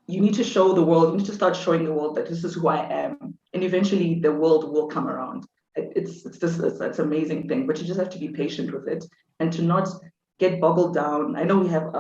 S4: need to show the world, you need to start showing the world that this is who I am. And eventually the world will come around. It's an amazing thing, but you just have to be patient with it and to not get boggled down. I know we have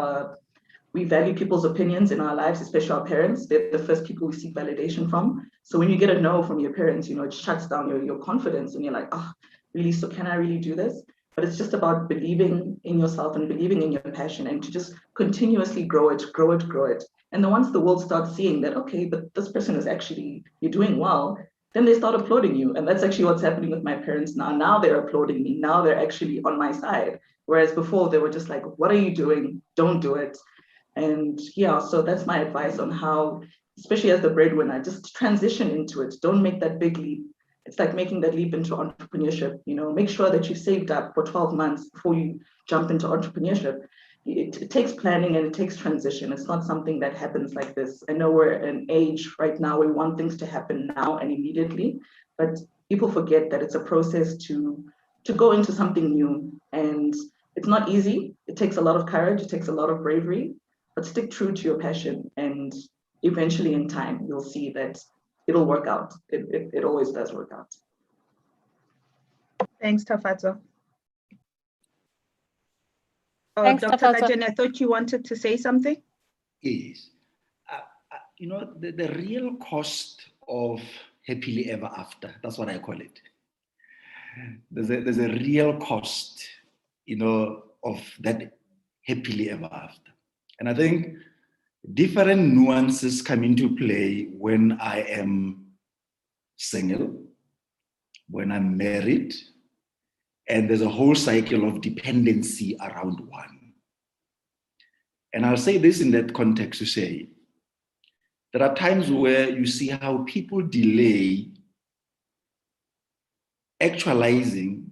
S4: we value people's opinions in our lives, especially our parents. They're the first people we seek validation from. So when you get a no from your parents, you know, it shuts down your confidence and you're like, oh, really? So can I really do this? But it's just about believing in yourself and believing in your passion and to just continuously grow it, grow it, grow it. And then once the world starts seeing that, okay, but this person is actually, you're doing well, then they start applauding you. And that's actually what's happening with my parents now. Now they're applauding me. Now they're actually on my side. Whereas before they were just like, what are you doing? Don't do it. And yeah, so that's my advice on how, especially as the breadwinner, just transition into it. Don't make that big leap. It's like making that leap into entrepreneurship. You know, make sure that you've saved up for 12 months before you jump into entrepreneurship. It takes planning and it takes transition. It's not something that happens like this. I know we're in an age right now where we want things to happen now and immediately, but people forget that it's a process to go into something new. And it's not easy. It takes a lot of courage. It takes a lot of bravery, but stick true to your passion. And eventually in time, you'll see that it'll work out. It always does work out.
S5: Thanks, Tafatso. Oh,
S2: Thanks,
S5: Dr.
S2: Tafatso.
S5: Kajen, I thought you wanted to say something.
S3: Yes. You know, the real cost of happily ever after, that's what I call it. There's a real cost, you know, of that happily ever after. And I think different nuances come into play when I am single, when I'm married, and there's a whole cycle of dependency around one. And I'll say this in that context to say, there are times where you see how people delay actualizing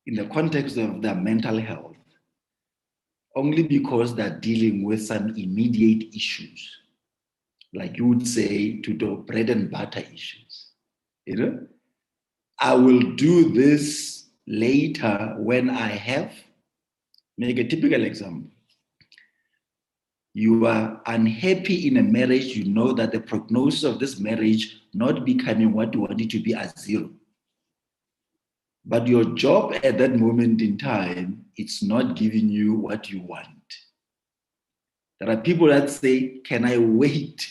S3: in the context of their mental health only because they're dealing with some immediate issues, like you would say, to the bread and butter issues. You know, I will do this later when I have. Make a typical example. You are unhappy in a marriage, you know that the prognosis of this marriage not becoming what you want it to be as 0. But your job at that moment in time, it's not giving you what you want. There are people that say, can I wait?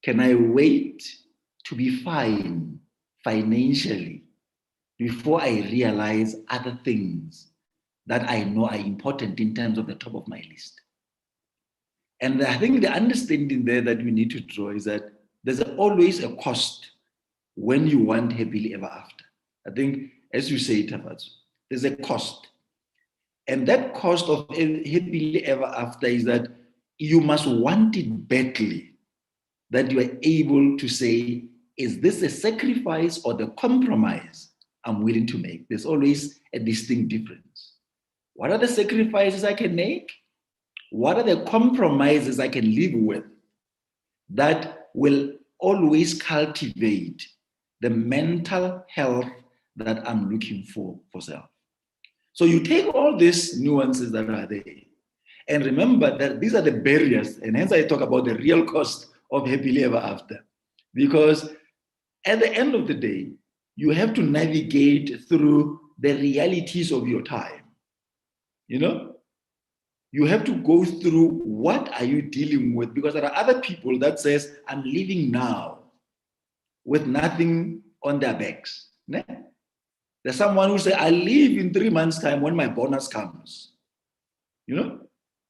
S3: Can I wait to be fine financially before I realize other things that I know are important in terms of the top of my list? And I think the understanding there that we need to draw is that there's always a cost when you want happily ever after. I think, as you say, Tafatso, there's a cost. And that cost of happily ever after is that you must want it badly, that you are able to say, is this a sacrifice or the compromise I'm willing to make? There's always a distinct difference. What are the sacrifices I can make? What are the compromises I can live with that will always cultivate the mental health that I'm looking for self? So you take all these nuances that are there and remember that these are the barriers, and hence I talk about the real cost of happily ever after. Because at the end of the day, you have to navigate through the realities of your time. You know? You have to go through what are you dealing with, because there are other people that says, I'm living now with nothing on their backs. There's someone who say, I leave in 3 months' time when my bonus comes. You know?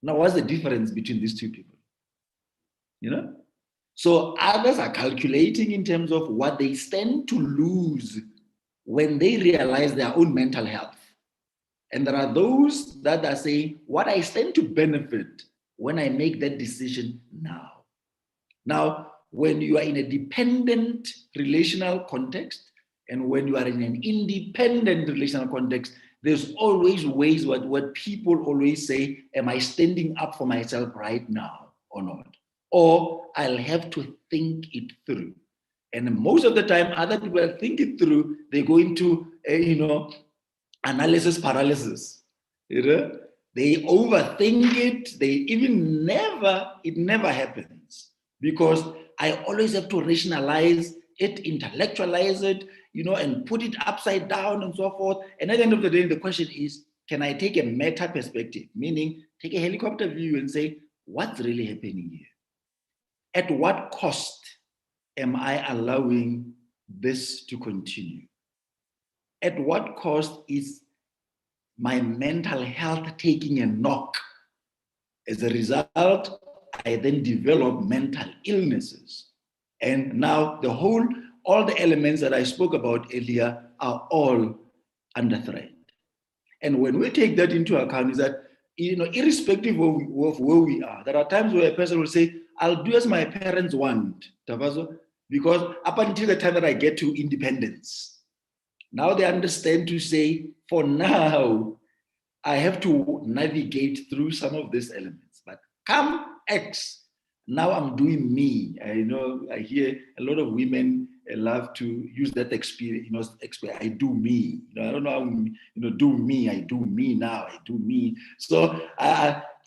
S3: Now, what's the difference between these two people? You know? So others are calculating in terms of what they stand to lose when they realize their own mental health. And there are those that are saying, what I stand to benefit when I make that decision now. Now, when you are in a dependent relational context and when you are in an independent relational context, there's always ways what people always say, am I standing up for myself right now or not? Or I'll have to think it through. And most of the time, other people think it through, they go into, analysis paralysis. You know, they overthink it. They even it never happens because I always have to rationalize it, intellectualize it, and put it upside down and so forth. And at the end of the day, the question is, can I take a meta perspective, meaning take a helicopter view and say, what's really happening here? At what cost am I allowing this to continue? At what cost is my mental health taking a knock? As a result, I then develop mental illnesses. And now all the elements that I spoke about earlier are all under threat. And when we take that into account, is that, irrespective of where we are, there are times where a person will say, I'll do as my parents want, because up until the time that I get to independence, now they understand to say, for now, I have to navigate through some of these elements. But come X, now I'm doing me. I hear a lot of women love to use that experience, I do me. I don't know, do me, I do me now, I do me. So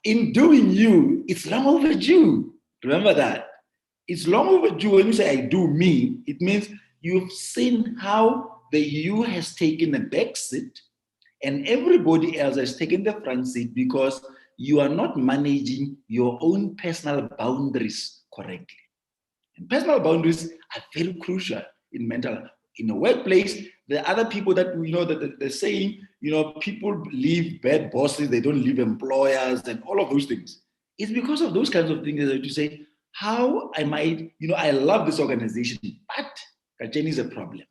S3: in doing you, it's long overdue. Remember that. It's long overdue. When you say I do me, it means you've seen how the you has taken a back seat and everybody else has taken the front seat because you are not managing your own personal boundaries correctly. And personal boundaries are very crucial in mental health. In the workplace, the other people that we know that they're saying, people leave bad bosses, they don't leave employers and all of those things. It's because of those kinds of things that you say, how am I, I love this organization, but Kajeni is a problem.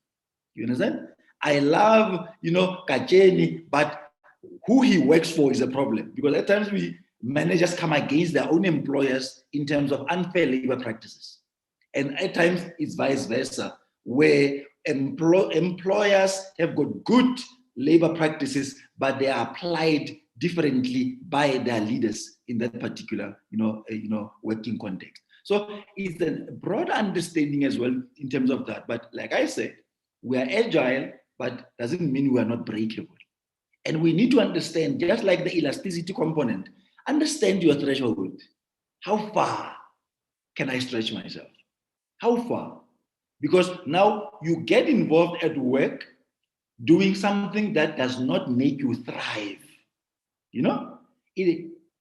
S3: You understand? I love, Kajeni, but who he works for is a problem. Because at times managers come against their own employers in terms of unfair labor practices. And at times it's vice versa, where employers have got good labor practices, but they are applied differently by their leaders in that particular, working context. So it's a broad understanding as well in terms of that. But like I said, we are agile, but doesn't mean we are not breakable. And we need to understand, just like the elasticity component, understand your threshold. How far can I stretch myself? How far? Because now you get involved at work doing something that does not make you thrive.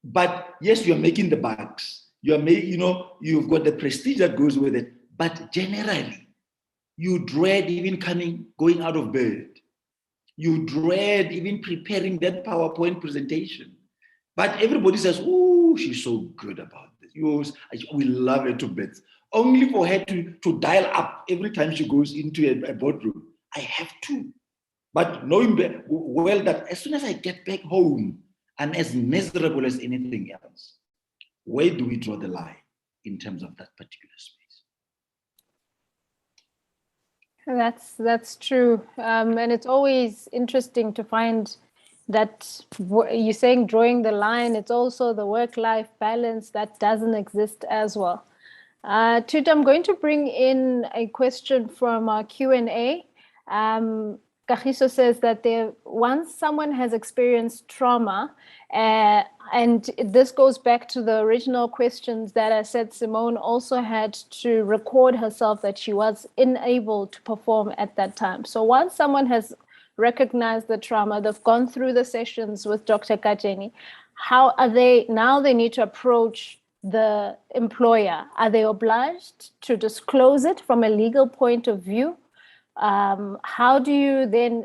S3: But yes, you're making the bucks. You've got the prestige that goes with it. But generally, you dread even going out of bed. You dread even preparing that PowerPoint presentation. But everybody says, oh, she's so good about this. We love her to bits. Only for her to dial up every time she goes into a boardroom. I have to. But knowing well that as soon as I get back home, I'm as miserable as anything else. Where do we draw the line in terms of that particular space?
S2: That's true. And it's always interesting to find that you're saying drawing the line, it's also the work-life balance that doesn't exist as well. Tut, I'm going to bring in a question from our Q&A. Kagiso says that once someone has experienced trauma, and this goes back to the original questions that I said Simone also had to record herself that she was unable to perform at that time. So once someone has recognized the trauma, they've gone through the sessions with Dr. Kajeni, how are they, now they need to approach the employer? Are they obliged to disclose it from a legal point of view? How do they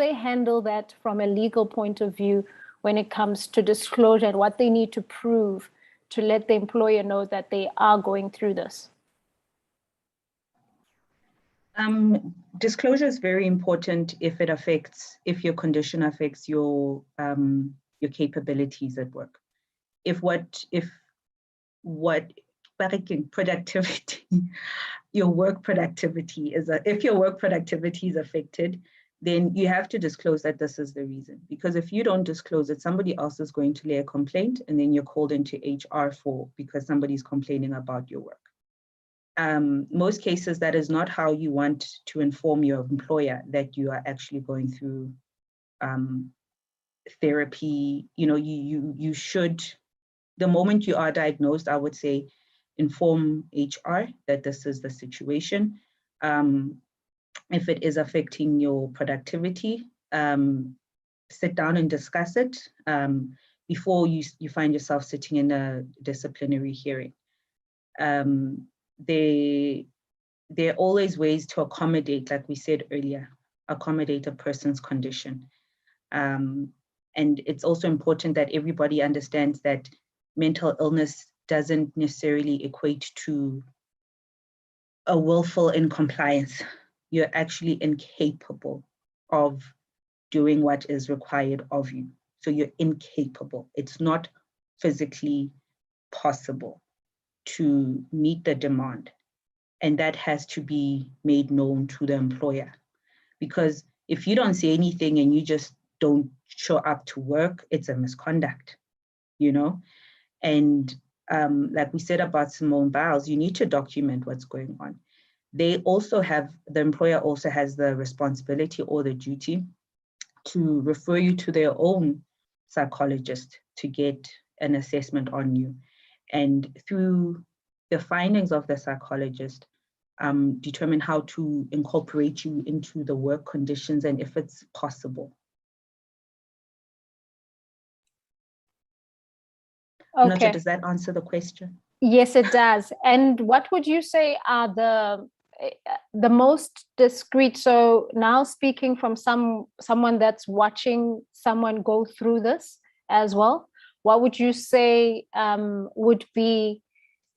S2: handle that from a legal point of view when it comes to disclosure and what they need to prove to let the employer know that they are going through this?
S5: Disclosure is very important if your condition affects your capabilities at work. If your work productivity is affected, then you have to disclose that this is the reason. Because if you don't disclose it, somebody else is going to lay a complaint, and then you're called into HR because somebody's complaining about your work. Most cases, that is not how you want to inform your employer that you are actually going through therapy. You should, the moment you are diagnosed, I would say, inform HR that this is the situation. If it is affecting your productivity, sit down and discuss it. before you find yourself sitting in a disciplinary hearing. There are always ways to accommodate, like we said earlier, accommodate a person's condition. And it's also important that everybody understands that mental illness doesn't necessarily equate to a willful incompliance. You're actually incapable of doing what is required of you. So you're incapable. It's not physically possible to meet the demand. And that has to be made known to the employer. Because if you don't say anything and you just don't show up to work, it's a misconduct, you know? And like we said about Simone Biles, you need to document what's going on. The employer also has the responsibility or the duty to refer you to their own psychologist to get an assessment on you. And through the findings of the psychologist, determine how to incorporate you into the work conditions and if it's possible.
S2: Okay.
S5: I'm not sure, does that answer the question?
S2: Yes, it does. And what would you say are the most discreet? So now speaking from someone that's watching someone go through this as well, what would you say would be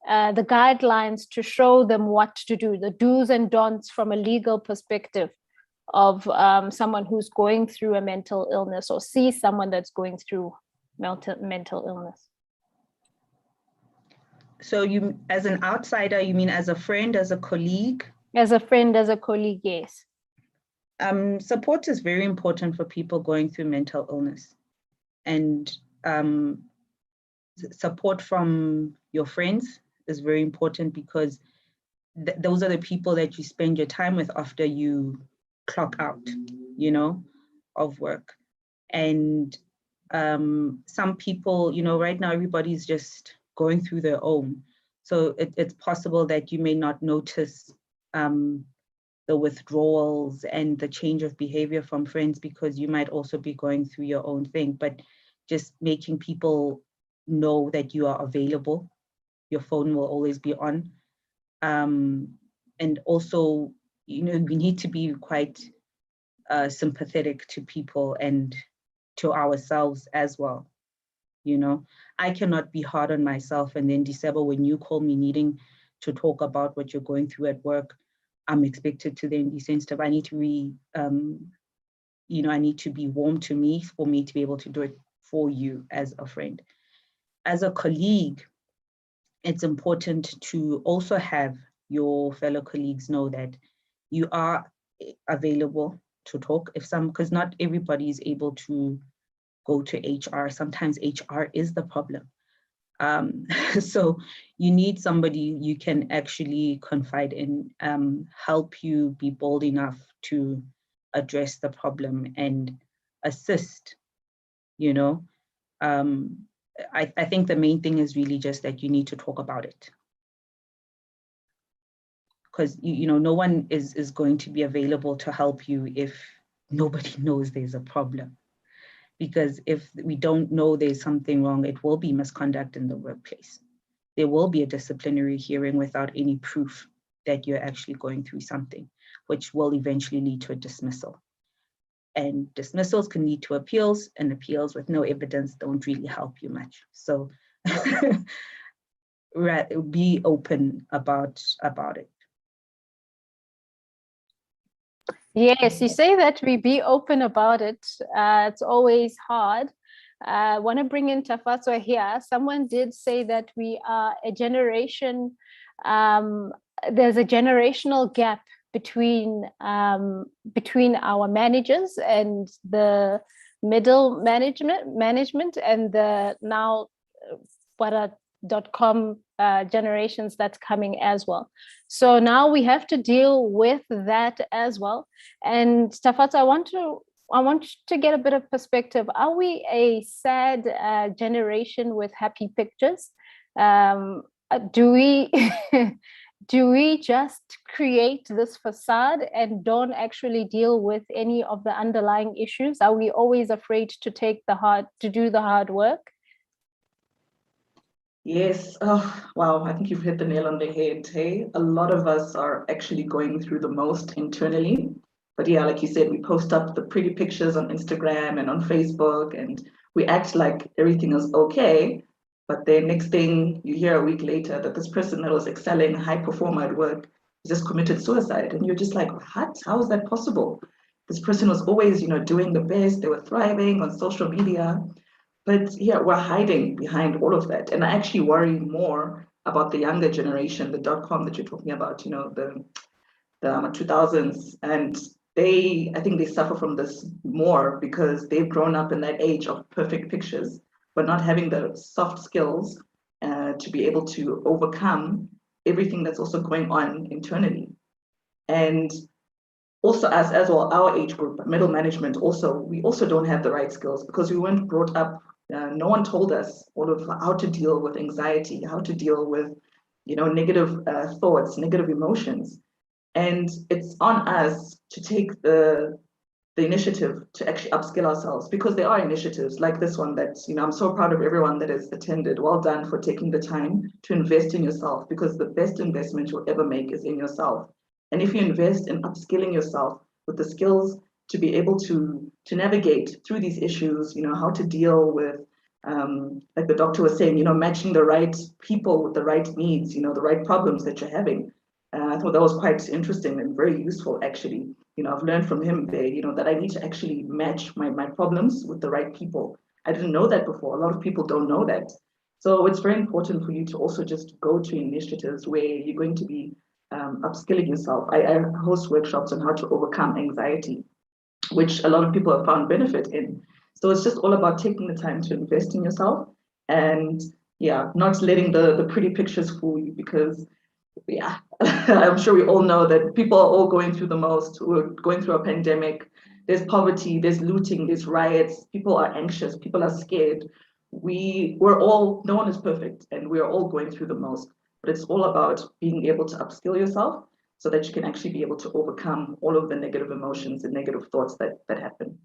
S2: the guidelines to show them what to do, the do's and don'ts from a legal perspective of someone who's going through a mental illness or see someone that's going through mental illness?
S5: So you, as an outsider, you mean as a friend, as a colleague?
S2: As a friend, as a colleague, yes.
S5: Support is very important for people going through mental illness. And support from your friends is very important because those are the people that you spend your time with after you clock out, you know, of work. And some people, you know, right now everybody's just going through their own. So it's possible that you may not notice the withdrawals and the change of behavior from friends because you might also be going through your own thing, but just making people know that you are available. Your phone will always be on. And also, you know, we need to be quite sympathetic to people and to ourselves as well. You know, I cannot be hard on myself and then December when you call me needing to talk about what you're going through at work, I'm expected to then be sensitive. I need to be, you know, I need to be warm to me for me to be able to do it for you as a friend. As a colleague, it's important to also have your fellow colleagues know that you are available to talk if because not everybody is able to go to HR. Sometimes HR is the problem. So you need somebody you can actually confide in, help you be bold enough to address the problem and assist, you know. I think the main thing is really just that you need to talk about it. Because, you know, no one is going to be available to help you if nobody knows there's a problem. Because if we don't know there's something wrong, it will be misconduct in the workplace. There will be a disciplinary hearing without any proof that you're actually going through something, which will eventually lead to a dismissal. And dismissals can lead to appeals, and appeals with no evidence don't really help you much. So be open about it.
S2: Yes, you say that we be open about it. It's always hard. I want to bring in Tafatwa here. Someone did say that we are a generation, there's a generational gap between our managers and the middle management and the now .com generations that's coming as well. So now we have to deal with that as well. And Tafatwa, I want to get a bit of perspective. Are we a sad generation with happy pictures? Do we just create this facade and don't actually deal with any of the underlying issues? Are we always afraid to do the hard work?
S4: Yes. Oh, wow. I think you've hit the nail on the head. Hey, a lot of us are actually going through the most internally. But yeah, like you said, we post up the pretty pictures on Instagram and on Facebook, and we act like everything is okay. But then next thing you hear a week later that this person that was excelling, high performer at work, just committed suicide. And you're just like, what? How is that possible? This person was always, doing the best. They were thriving on social media. But yeah, we're hiding behind all of that. And I actually worry more about the younger generation, the dot-com that you're talking about, the 2000s. And I think they suffer from this more because they've grown up in that age of perfect pictures, but not having the soft skills to be able to overcome everything that's also going on internally. And also us as well, our age group, middle management, we also don't have the right skills because we weren't brought up. No one told us all of how to deal with anxiety, how to deal with, negative thoughts, negative emotions, and it's on us to take the initiative to actually upskill ourselves because there are initiatives like this one that, I'm so proud of everyone that has attended. Well done for taking the time to invest in yourself because the best investment you'll ever make is in yourself. And if you invest in upskilling yourself with the skills to be able to navigate through these issues, how to deal with, like the doctor was saying, matching the right people with the right needs, the right problems that you're having. I thought that was quite interesting and very useful, actually. I've learned from him there, that I need to actually match my problems with the right people. I didn't know that before. A lot of people don't know that. So it's very important for you to also just go to initiatives where you're going to be upskilling yourself. I host workshops on how to overcome anxiety, which a lot of people have found benefit in. So it's just all about taking the time to invest in yourself and yeah, not letting the pretty pictures fool you because yeah, I'm sure we all know that people are all going through the most. We're going through a pandemic. There's poverty, there's looting, there's riots. People are anxious, people are scared. No one is perfect and we're all going through the most. But it's all about being able to upskill yourself so that you can actually be able to overcome all of the negative emotions and negative thoughts that happen.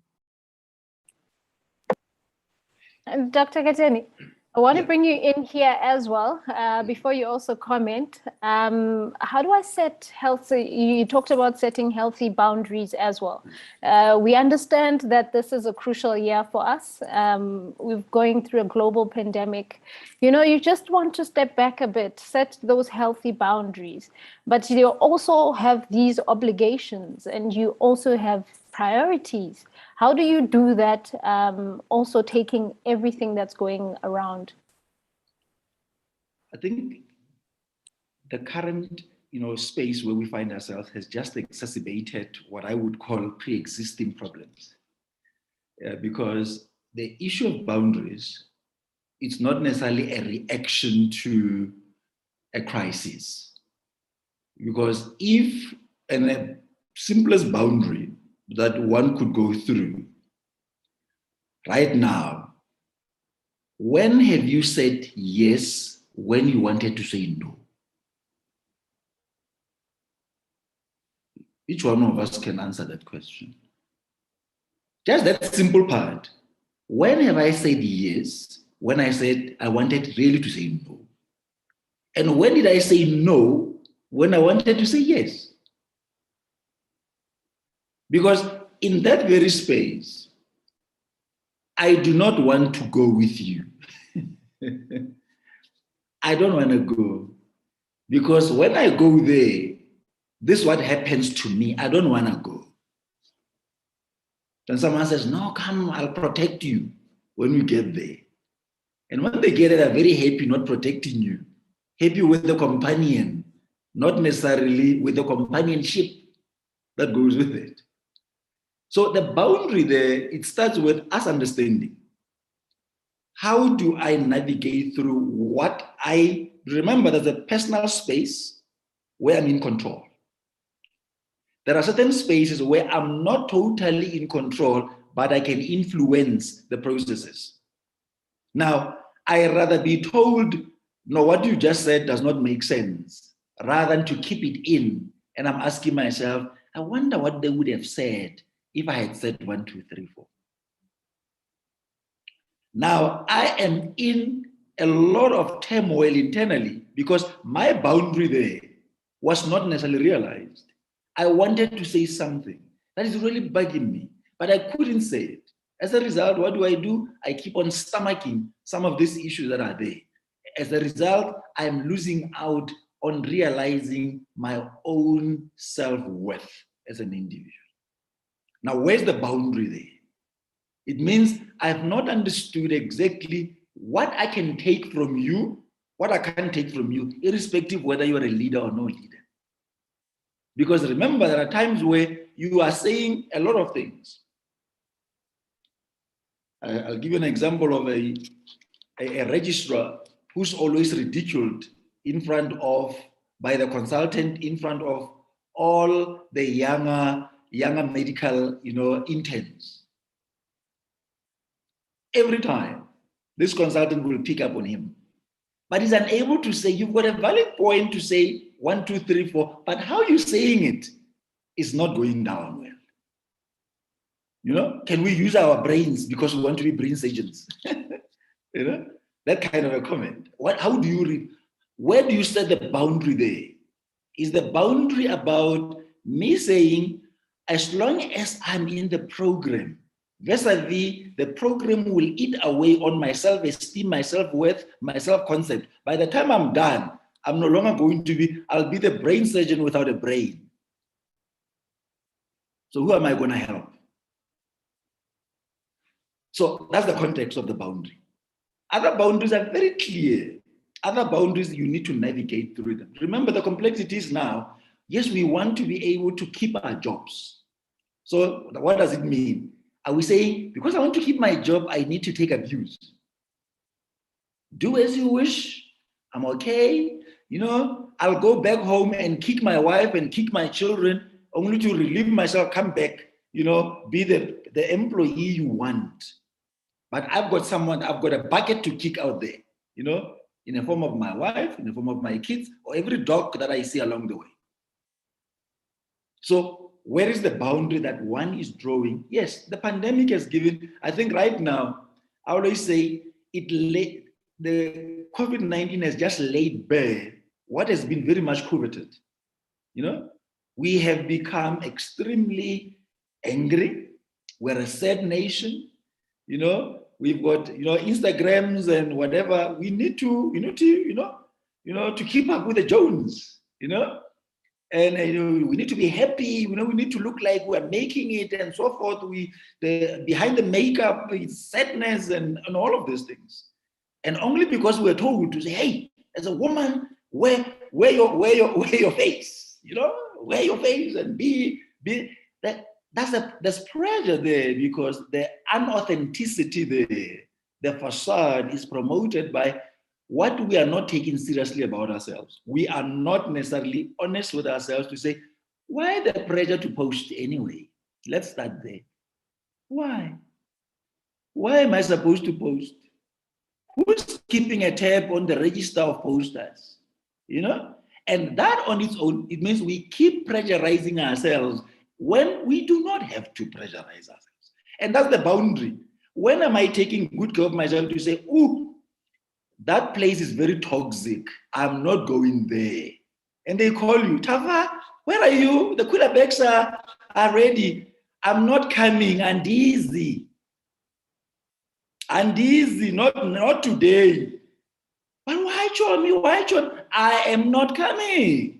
S2: And Dr. Kateni, I want to bring you in here as well before you also comment. How do I set healthy? You talked about setting healthy boundaries as well. We understand that this is a crucial year for us. We're going through a global pandemic. You just want to step back a bit, set those healthy boundaries, but you also have these obligations and you also have priorities. How do you do that, also taking everything that's going around?
S3: I think the current space where we find ourselves has just exacerbated what I would call pre-existing problems. Because the issue of boundaries, it's not necessarily a reaction to a crisis. Because if the simplest boundary that one could go through right now, when have you said yes when you wanted to say no? Each one of us can answer that question. Just that simple part. When have I said yes when I said I wanted really to say no? And when did I say no when I wanted to say yes? Because in that very space, I do not want to go with you. I don't want to go. Because when I go there, this is what happens to me. I don't want to go. Then someone says, no, come, I'll protect you when we get there. And when they get there, they're very happy not protecting you. Happy with the companion, not necessarily with the companionship that goes with it. So the boundary there, it starts with us understanding. How do I navigate through what I remember? There's a personal space where I'm in control. There are certain spaces where I'm not totally in control, but I can influence the processes. Now, I rather be told, no, what you just said does not make sense, rather than to keep it in. And I'm asking myself, I wonder what they would have said if I had said 1, 2, 3, 4. Now, I am in a lot of turmoil internally because my boundary there was not necessarily realized. I wanted to say something that is really bugging me, but I couldn't say it. As a result, what do? I keep on stomaching some of these issues that are there. As a result, I'm losing out on realizing my own self-worth as an individual. Now, where's the boundary there? It means I've not understood exactly what I can take from you, what I can't take from you, irrespective of whether you're a leader or no leader. Because remember, there are times where you are saying a lot of things. I'll give you an example of a registrar who's always ridiculed in front of, by the consultant, in front of all the younger medical, interns. Every time, this consultant will pick up on him. But he's unable to say, you've got a valid point to say 1, 2, 3, 4, but how you're saying it is not going down well. Can we use our brains because we want to be brain surgeons? That kind of a comment. How do you read? Where do you set the boundary there? Is the boundary about me saying, as long as I'm in the program, vis-a-vis the program will eat away on my self-esteem, my self-worth, my self-concept. By the time I'm done, I'm no longer going to be, I'll be the brain surgeon without a brain. So who am I going to help? So that's the context of the boundary. Other boundaries are very clear. Other boundaries, you need to navigate through them. Remember the complexities now. Yes, we want to be able to keep our jobs. So what does it mean? Are we saying, because I want to keep my job, I need to take abuse? Do as you wish. I'm okay. I'll go back home and kick my wife and kick my children only to relieve myself, come back, be the employee you want. But I've got a bucket to kick out there, in the form of my wife, in the form of my kids, or every dog that I see along the way. So where is the boundary that one is drawing? Yes, the pandemic has given, I think right now, I always say the COVID-19 has just laid bare what has been very much coveted. We have become extremely angry. We're a sad nation. We've got, Instagrams and whatever. We need to keep up with the Jones, and we need to be happy. We need to look like we're making it and so forth. Behind the makeup, it's sadness and all of these things. And only because we're told to say, hey, as a woman, wear your face, wear your face and be that. There's pressure there because the unauthenticity there, the facade is promoted by what we are not taking seriously about ourselves. We are not necessarily honest with ourselves to say, why the pressure to post anyway? Let's start there. Why? Why am I supposed to post? Who's keeping a tab on the register of posters? And that on its own, it means we keep pressurizing ourselves when we do not have to pressurize ourselves. And that's the boundary. When am I taking good care of myself to say, ooh, that place is very toxic. I'm not going there. And they call you, Tava, where are you? The cooler bags are ready. I'm not coming. And easy, not today. But why, John? Why, John? I am not coming.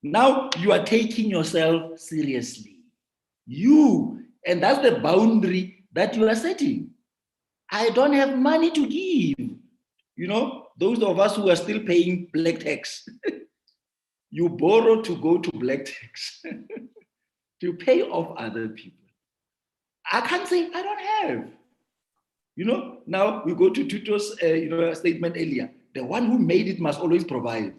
S3: Now you are taking yourself seriously. And that's the boundary that you are setting. I don't have money to give. Those of us who are still paying black tax, you borrow to go to black tax to pay off other people. I can't say I don't have. Now we go to Tuto's statement earlier. The one who made it must always provide.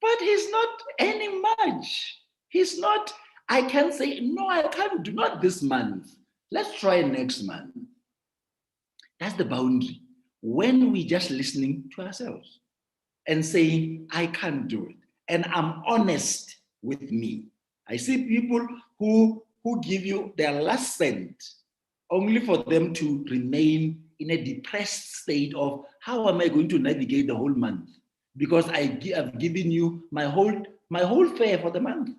S3: But he's not earning much. He's not, I can say, no, I can't do not this month. Let's try next month. That's the boundary. When we just listening to ourselves and saying, I can't do it. And I'm honest with me. I see people who give you their last cent only for them to remain in a depressed state of, how am I going to navigate the whole month? Because I've given you my whole fare for the month.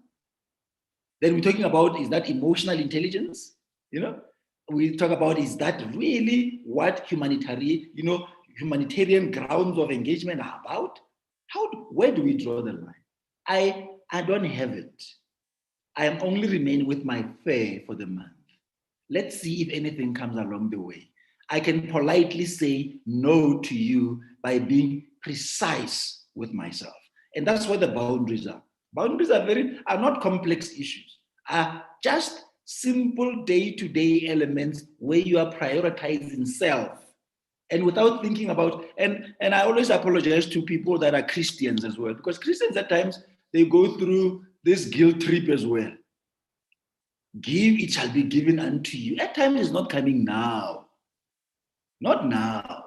S3: Then we're talking about, is that emotional intelligence? We talk about, is that really what humanitarian grounds of engagement are about? Where do we draw the line? I don't have it. I am only remaining with my fare for the month. Let's see if anything comes along the way. I can politely say no to you by being precise with myself. And that's where the boundaries are. Boundaries are not complex issues, are just simple day-to-day elements where you are prioritizing self and without thinking about, and I always apologize to people that are Christians as well, because Christians at times, they go through this guilt trip as well. Give, it shall be given unto you. At times it's not coming now. Not now.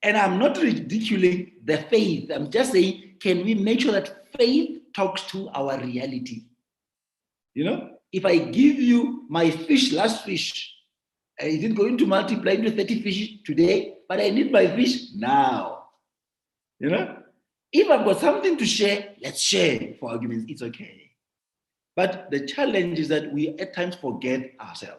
S3: And I'm not ridiculing the faith. I'm just saying, can we make sure that faith talks to our reality? If I give you my last fish, is it going to multiply into 30 fish today? But I need my fish now. If I've got something to share, let's share for arguments. It's okay. But the challenge is that we at times forget ourselves.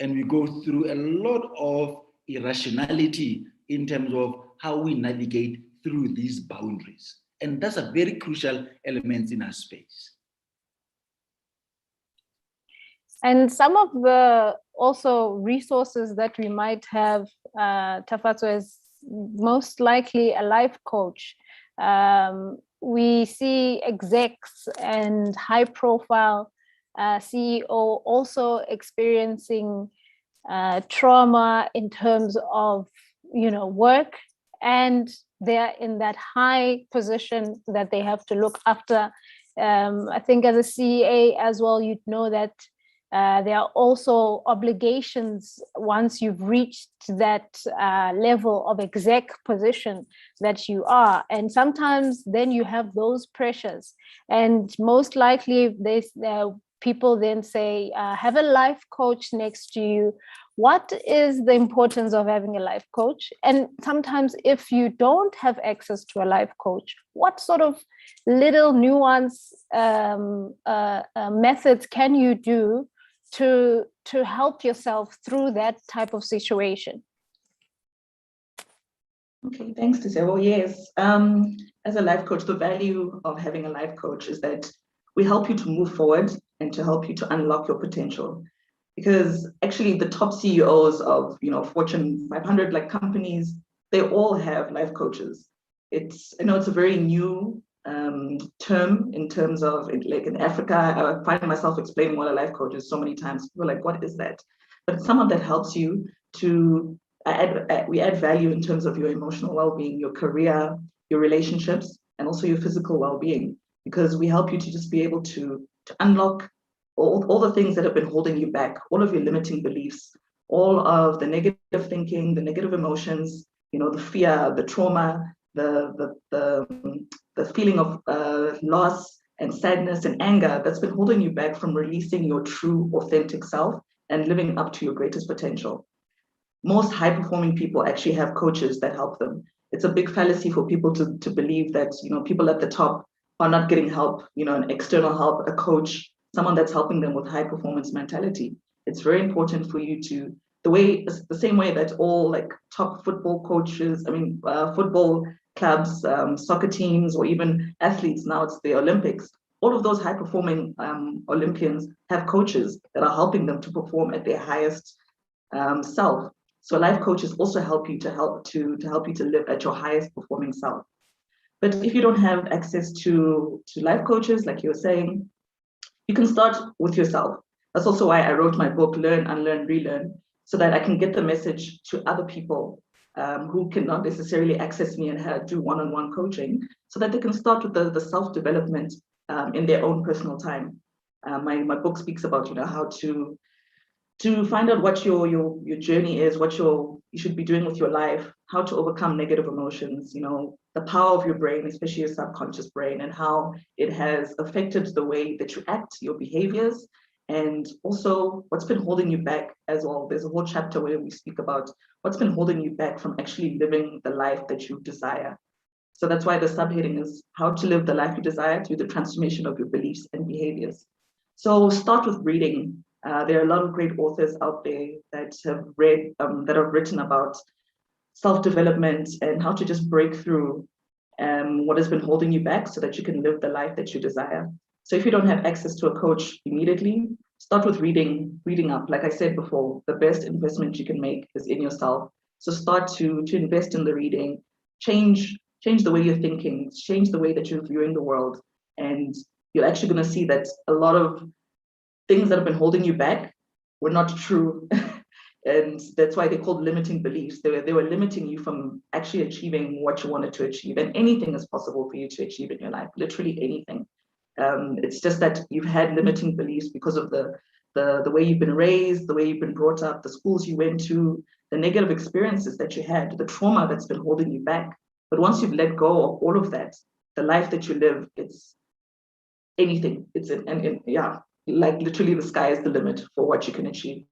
S3: And we go through a lot of irrationality in terms of how we navigate through these boundaries. And that's a very crucial element in our space.
S2: And some of the also resources that we might have, Tafatso, is most likely a life coach. We see execs and high profile CEO also experiencing trauma in terms of, work, and they're in that high position that they have to look after. I think as a CEA as well, you'd know that there are also obligations once you've reached that level of exec position that you are. And sometimes then you have those pressures. And most likely people then say, have a life coach next to you. What is the importance of having a life coach? And sometimes if you don't have access to a life coach, what sort of little nuance methods can you do to help yourself through that type of situation?
S4: Okay, thanks, Tisebo. Yes, as a life coach, the value of having a life coach is that we help you to move forward and to help you to unlock your potential. Because actually the top CEOs of Fortune 500 like companies, they all have life coaches. It's a very new term in terms of like in Africa. I find myself explaining what a life coach is so many times. People are like, what is that? But it's someone that helps you to we add value in terms of your emotional well-being, your career, your relationships, and also your physical well-being, because we help you to just be able to unlock all the things that have been holding you back, all of your limiting beliefs, all of the negative thinking, the negative emotions, the fear, the trauma, the feeling of loss and sadness and anger that's been holding you back from releasing your true, authentic self and living up to your greatest potential. Most high-performing people actually have coaches that help them. It's a big fallacy for people to believe that people at the top are not getting help, an external help, a coach, someone that's helping them with high performance mentality. It's very important for you to, the same way that all like top football coaches, football clubs, soccer teams, or even athletes, now it's the Olympics, all of those high performing Olympians have coaches that are helping them to perform at their highest self. So life coaches also help you to live at your highest performing self. But if you don't have access to life coaches, like you were saying, you can start with yourself. That's also why I wrote my book, Learn, Unlearn, Relearn, so that I can get the message to other people who cannot necessarily access me and do one-on-one coaching, so that they can start with the self-development in their own personal time. My book speaks about how to find out what your journey is, what you should be doing with your life, how to overcome negative emotions, the power of your brain, especially your subconscious brain, and how it has affected the way that you act, your behaviors, and also what's been holding you back as well. There's a whole chapter where we speak about what's been holding you back from actually living the life that you desire. So that's why the subheading is how to live the life you desire through the transformation of your beliefs and behaviors. So start with reading. There are a lot of great authors out there that have written about self-development and how to just break through what has been holding you back so that you can live the life that you desire. So if you don't have access to a coach immediately, start with reading up. Like I said before, the best investment you can make is in yourself. So start to invest in the reading, change the way you're thinking, change the way that you're viewing the world. And you're actually going to see that a lot of things that have been holding you back were not true. And that's why they're called limiting beliefs. They were limiting you from actually achieving what you wanted to achieve. And anything is possible for you to achieve in your life, literally anything. It's just that you've had limiting beliefs because of the way you've been raised, the way you've been brought up, the schools you went to, the negative experiences that you had, the trauma that's been holding you back. But once you've let go of all of that, the life that you live, it's anything. Yeah, like literally the sky is the limit for what you can achieve.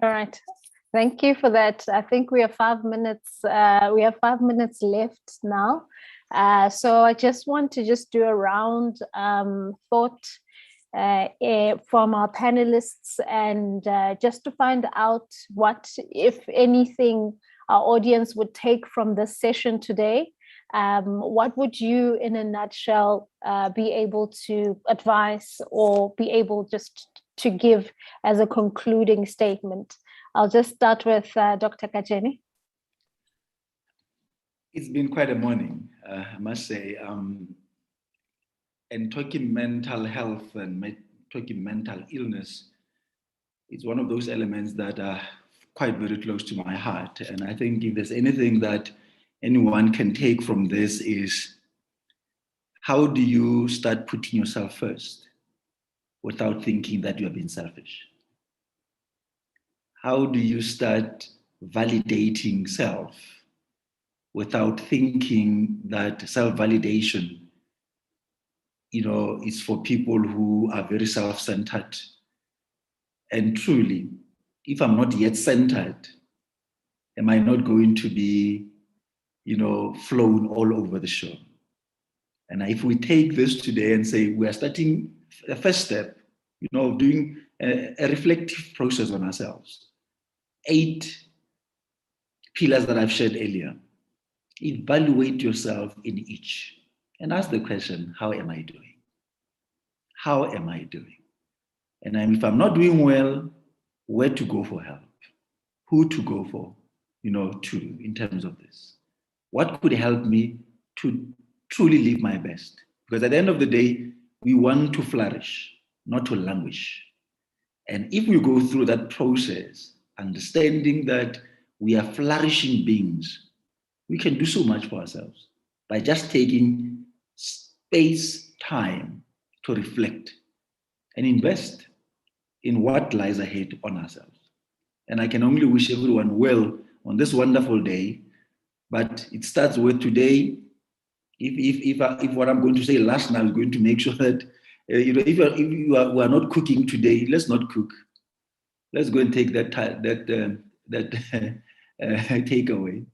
S2: All right. Thank you for that. I think we have 5 minutes. We have 5 minutes left now. So I just want to do a round thought from our panelists, and just to find out what, if anything, our audience would take from this session today. What would you, in a nutshell, be able to advise or be able just to give as a concluding statement? I'll just start with Dr. Kajeni.
S3: It's been quite a morning, I must say. And talking mental health and talking mental illness is one of those elements that are quite very close to my heart. And I think if there's anything that anyone can take from this is, how do you start putting yourself first without thinking that you're being selfish? How do you start validating self without thinking that self-validation, is for people who are very self-centered? And truly, if I'm not yet centered, am I not going to be, flown all over the show? And if we take this today and say we are starting the first step, doing a reflective process on ourselves, 8 pillars that I've shared earlier. Evaluate yourself in each and ask the question, how am I doing? How am I doing? And if I'm not doing well, where to go for help? Who to go for, in terms of this? What could help me to truly live my best? Because at the end of the day, we want to flourish, not to languish. And if we go through that process, understanding that we are flourishing beings, we can do so much for ourselves by just taking space, time to reflect and invest in what lies ahead on ourselves. And I can only wish everyone well on this wonderful day, but it starts with today. If what I'm going to say last now is going to make sure that, if you are not cooking today, let's not cook. Let's go and take that takeaway.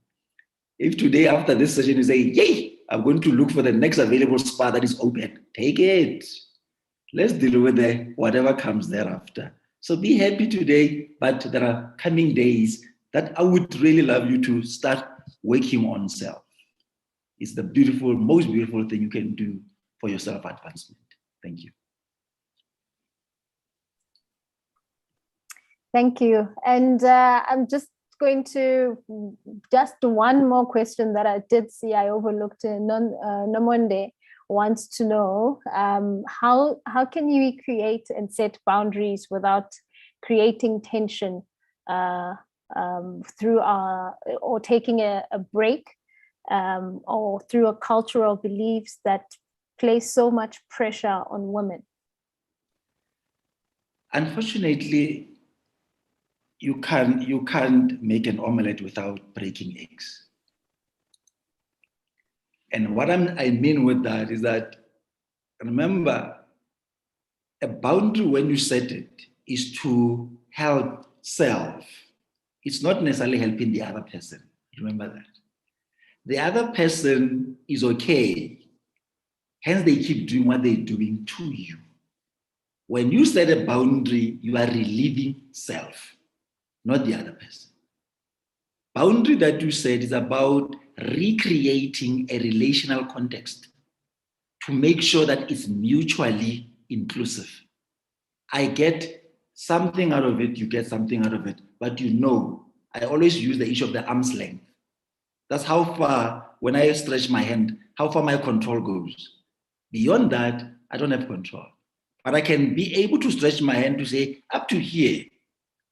S3: If today after this session you say, yay, I'm going to look for the next available spa that is open, take it. Let's deal with whatever comes thereafter. So be happy today, but there are coming days that I would really love you to start working on self. It's the most beautiful thing you can do for your self-advancement. Thank you.
S2: Thank you. And I'm just going to one more question that I did see I overlooked. Nomonde wants to know, how can we create and set boundaries without creating tension through or taking a break, or through a cultural beliefs that place so much pressure on women?
S3: Unfortunately, you can't make an omelette without breaking eggs. And what I mean with that is that, remember, a boundary, when you set it, is to help self. It's not necessarily helping the other person. Remember that. The other person is okay. Hence, they keep doing what they're doing to you. When you set a boundary, you are relieving self, not the other person. Boundary that you set is about recreating a relational context to make sure that it's mutually inclusive. I get something out of it, you get something out of it, but you know, I always use the issue of the arm's length. That's how far, when I stretch my hand, how far my control goes. Beyond that, I don't have control. But I can be able to stretch my hand to say, up to here,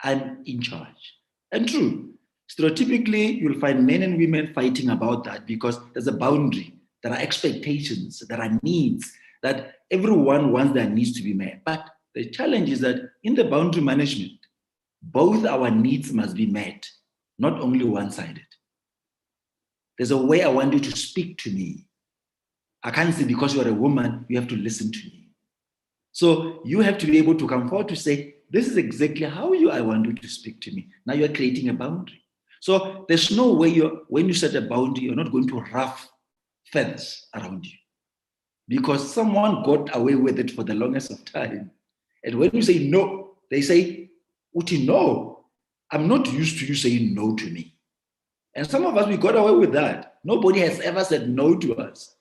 S3: I'm in charge. And true, stereotypically, you'll find men and women fighting about that because there's a boundary. There are expectations, there are needs, that everyone wants their needs to be met. But the challenge is that in the boundary management, both our needs must be met, not only one-sided. There's a way I want you to speak to me. I can't say because you're a woman, you have to listen to me. So you have to be able to come forward to say, this is exactly how I want you to speak to me. Now you're creating a boundary. So there's no way when you set a boundary, you're not going to rough fence around you. Because someone got away with it for the longest of time. And when you say no, they say, Uti, no, I'm not used to you saying no to me. And some of us, we got away with that. Nobody has ever said no to us.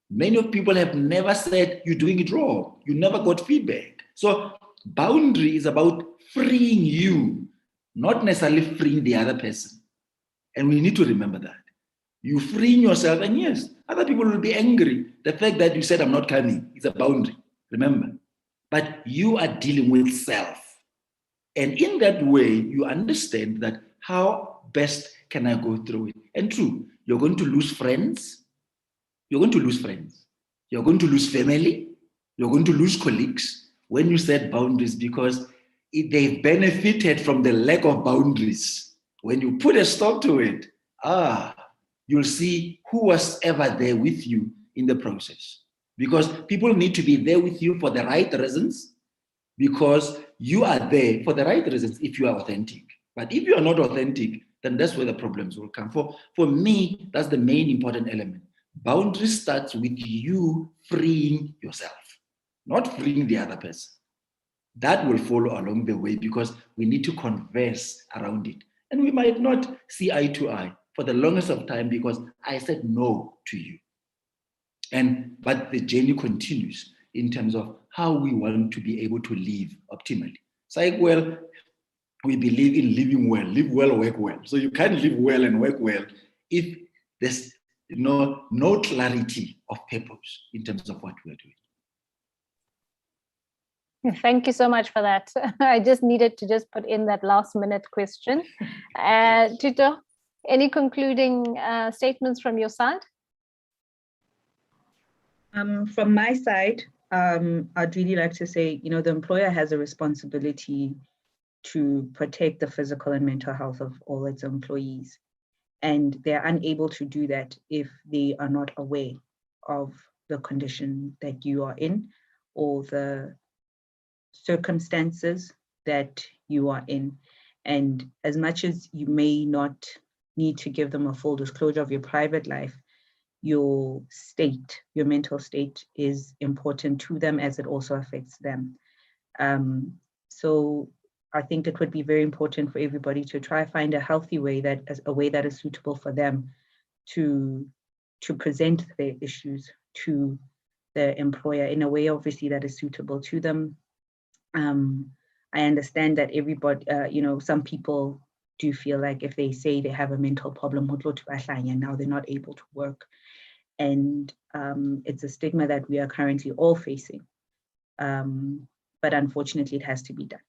S3: Many of people have never said, you're doing it wrong. You never got feedback. So boundary is about freeing you, not necessarily freeing the other person. And we need to remember that. You freeing yourself, and yes, other people will be angry. The fact that you said, I'm not coming, is a boundary, remember. But you are dealing with self. And in that way, you understand that how best can I go through it? And true, you're going to lose friends. You're going to lose friends. You're going to lose family. You're going to lose colleagues when you set boundaries because they've benefited from the lack of boundaries. When you put a stop to it, you'll see who was ever there with you in the process. Because people need to be there with you for the right reasons, because you are there for the right reasons if you are authentic. But if you are not authentic, then that's where the problems will come. For me, that's the main important element. Boundary starts with you freeing yourself, not freeing the other person. That will follow along the way because we need to converse around it. And we might not see eye to eye for the longest of time because I said no to you. But the journey continues in terms of how we want to be able to live optimally. Well, we believe in living well, live well, work well. So you can't live well and work well if there's no clarity of purpose in terms of what we're doing.
S2: Thank you so much for that. I just needed to just put in that last minute question. Tito, any concluding statements from your side?
S5: From my side, I'd really like to say, the employer has a responsibility to protect the physical and mental health of all its employees. And they're unable to do that if they are not aware of the condition that you are in or the circumstances that you are in. And as much as you may not need to give them a full disclosure of your private life, your state, your mental state is important to them as it also affects them. So I think it would be very important for everybody to try to find a healthy way that is suitable for them to present their issues to the employer in a way, obviously, that is suitable to them. I understand that everybody, some people do feel like if they say they have a mental problem, now they're not able to work. And it's a stigma that we are currently all facing. But unfortunately, it has to be done.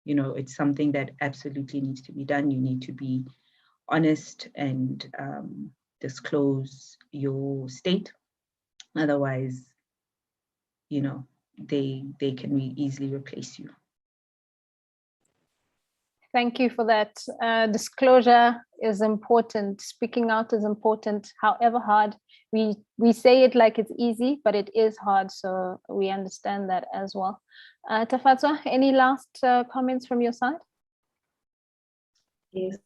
S5: It's something that absolutely needs to be done. You need to be honest and disclose your state. Otherwise, they can easily replace you.
S2: Thank you for that. Disclosure is important. Speaking out is important, however hard. We say it like it's easy, but it is hard. So we understand that as well. Tafatswa, any last comments from your side?
S4: Yes.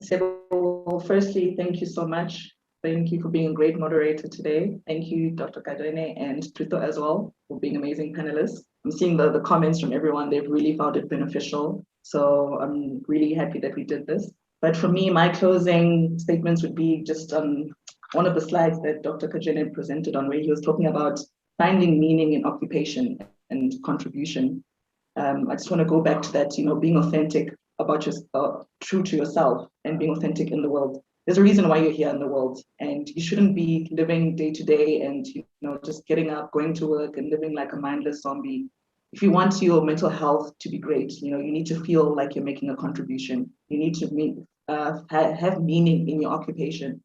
S4: So, firstly, thank you so much. Thank you for being a great moderator today. Thank you, Dr. Kadene and Trito as well, for being amazing panelists. I'm seeing the comments from everyone. They've really found it beneficial. So I'm really happy that we did this. But for me, my closing statements would be just on one of the slides that Dr. Kadene presented on, where he was talking about finding meaning in occupation and contribution. I just want to go back to that, being authentic about yourself, true to yourself, and being authentic in the world. There's a reason why you're here in the world, and you shouldn't be living day to day and just getting up, going to work, and living like a mindless zombie. If you want your mental health to be great, you need to feel like you're making a contribution. You need to have meaning in your occupation.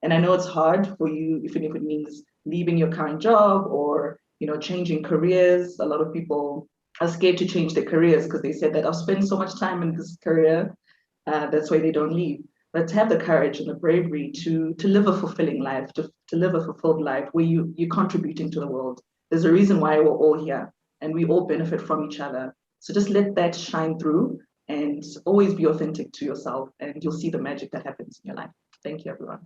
S4: And I know it's hard for you, even if it means leaving your current job or changing careers. A lot of people are scared to change their careers because they said that I've spent so much time in this career, that's why they don't leave. But to have the courage and the bravery to live a fulfilling life, to live a fulfilled life where you're contributing to the world. There's a reason why we're all here and we all benefit from each other. So just let that shine through and always be authentic to yourself, and you'll see the magic that happens in your life. Thank you, everyone.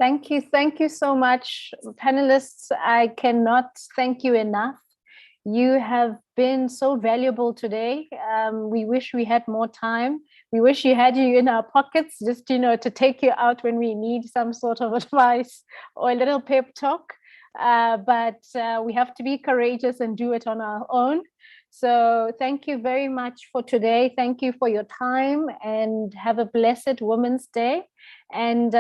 S2: Thank you. Thank you so much, panelists. I cannot thank you enough. You have been so valuable today. We wish we had more time. We wish you had you in our pockets, just, to take you out when we need some sort of advice or a little pep talk. But we have to be courageous and do it on our own. So thank you very much for today. Thank you for your time, and have a blessed Women's Day. And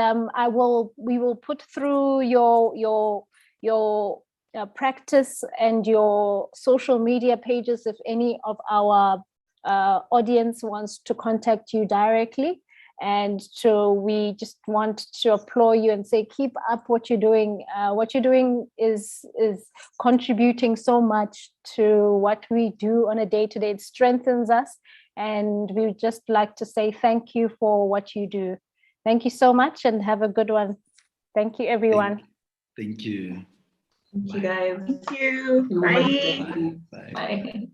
S2: we will put through your practice and your social media pages if any of our audience wants to contact you directly. And so we just want to applaud you and say, keep up what you're doing. What you're doing is contributing so much to what we do on a day-to-day. It strengthens us. And we would just like to say thank you for what you do. Thank you so much, and have a good one. Thank you, everyone.
S3: Thank you.
S4: Thank you, guys.
S5: Thank you. Bye.
S3: Bye.
S4: Bye.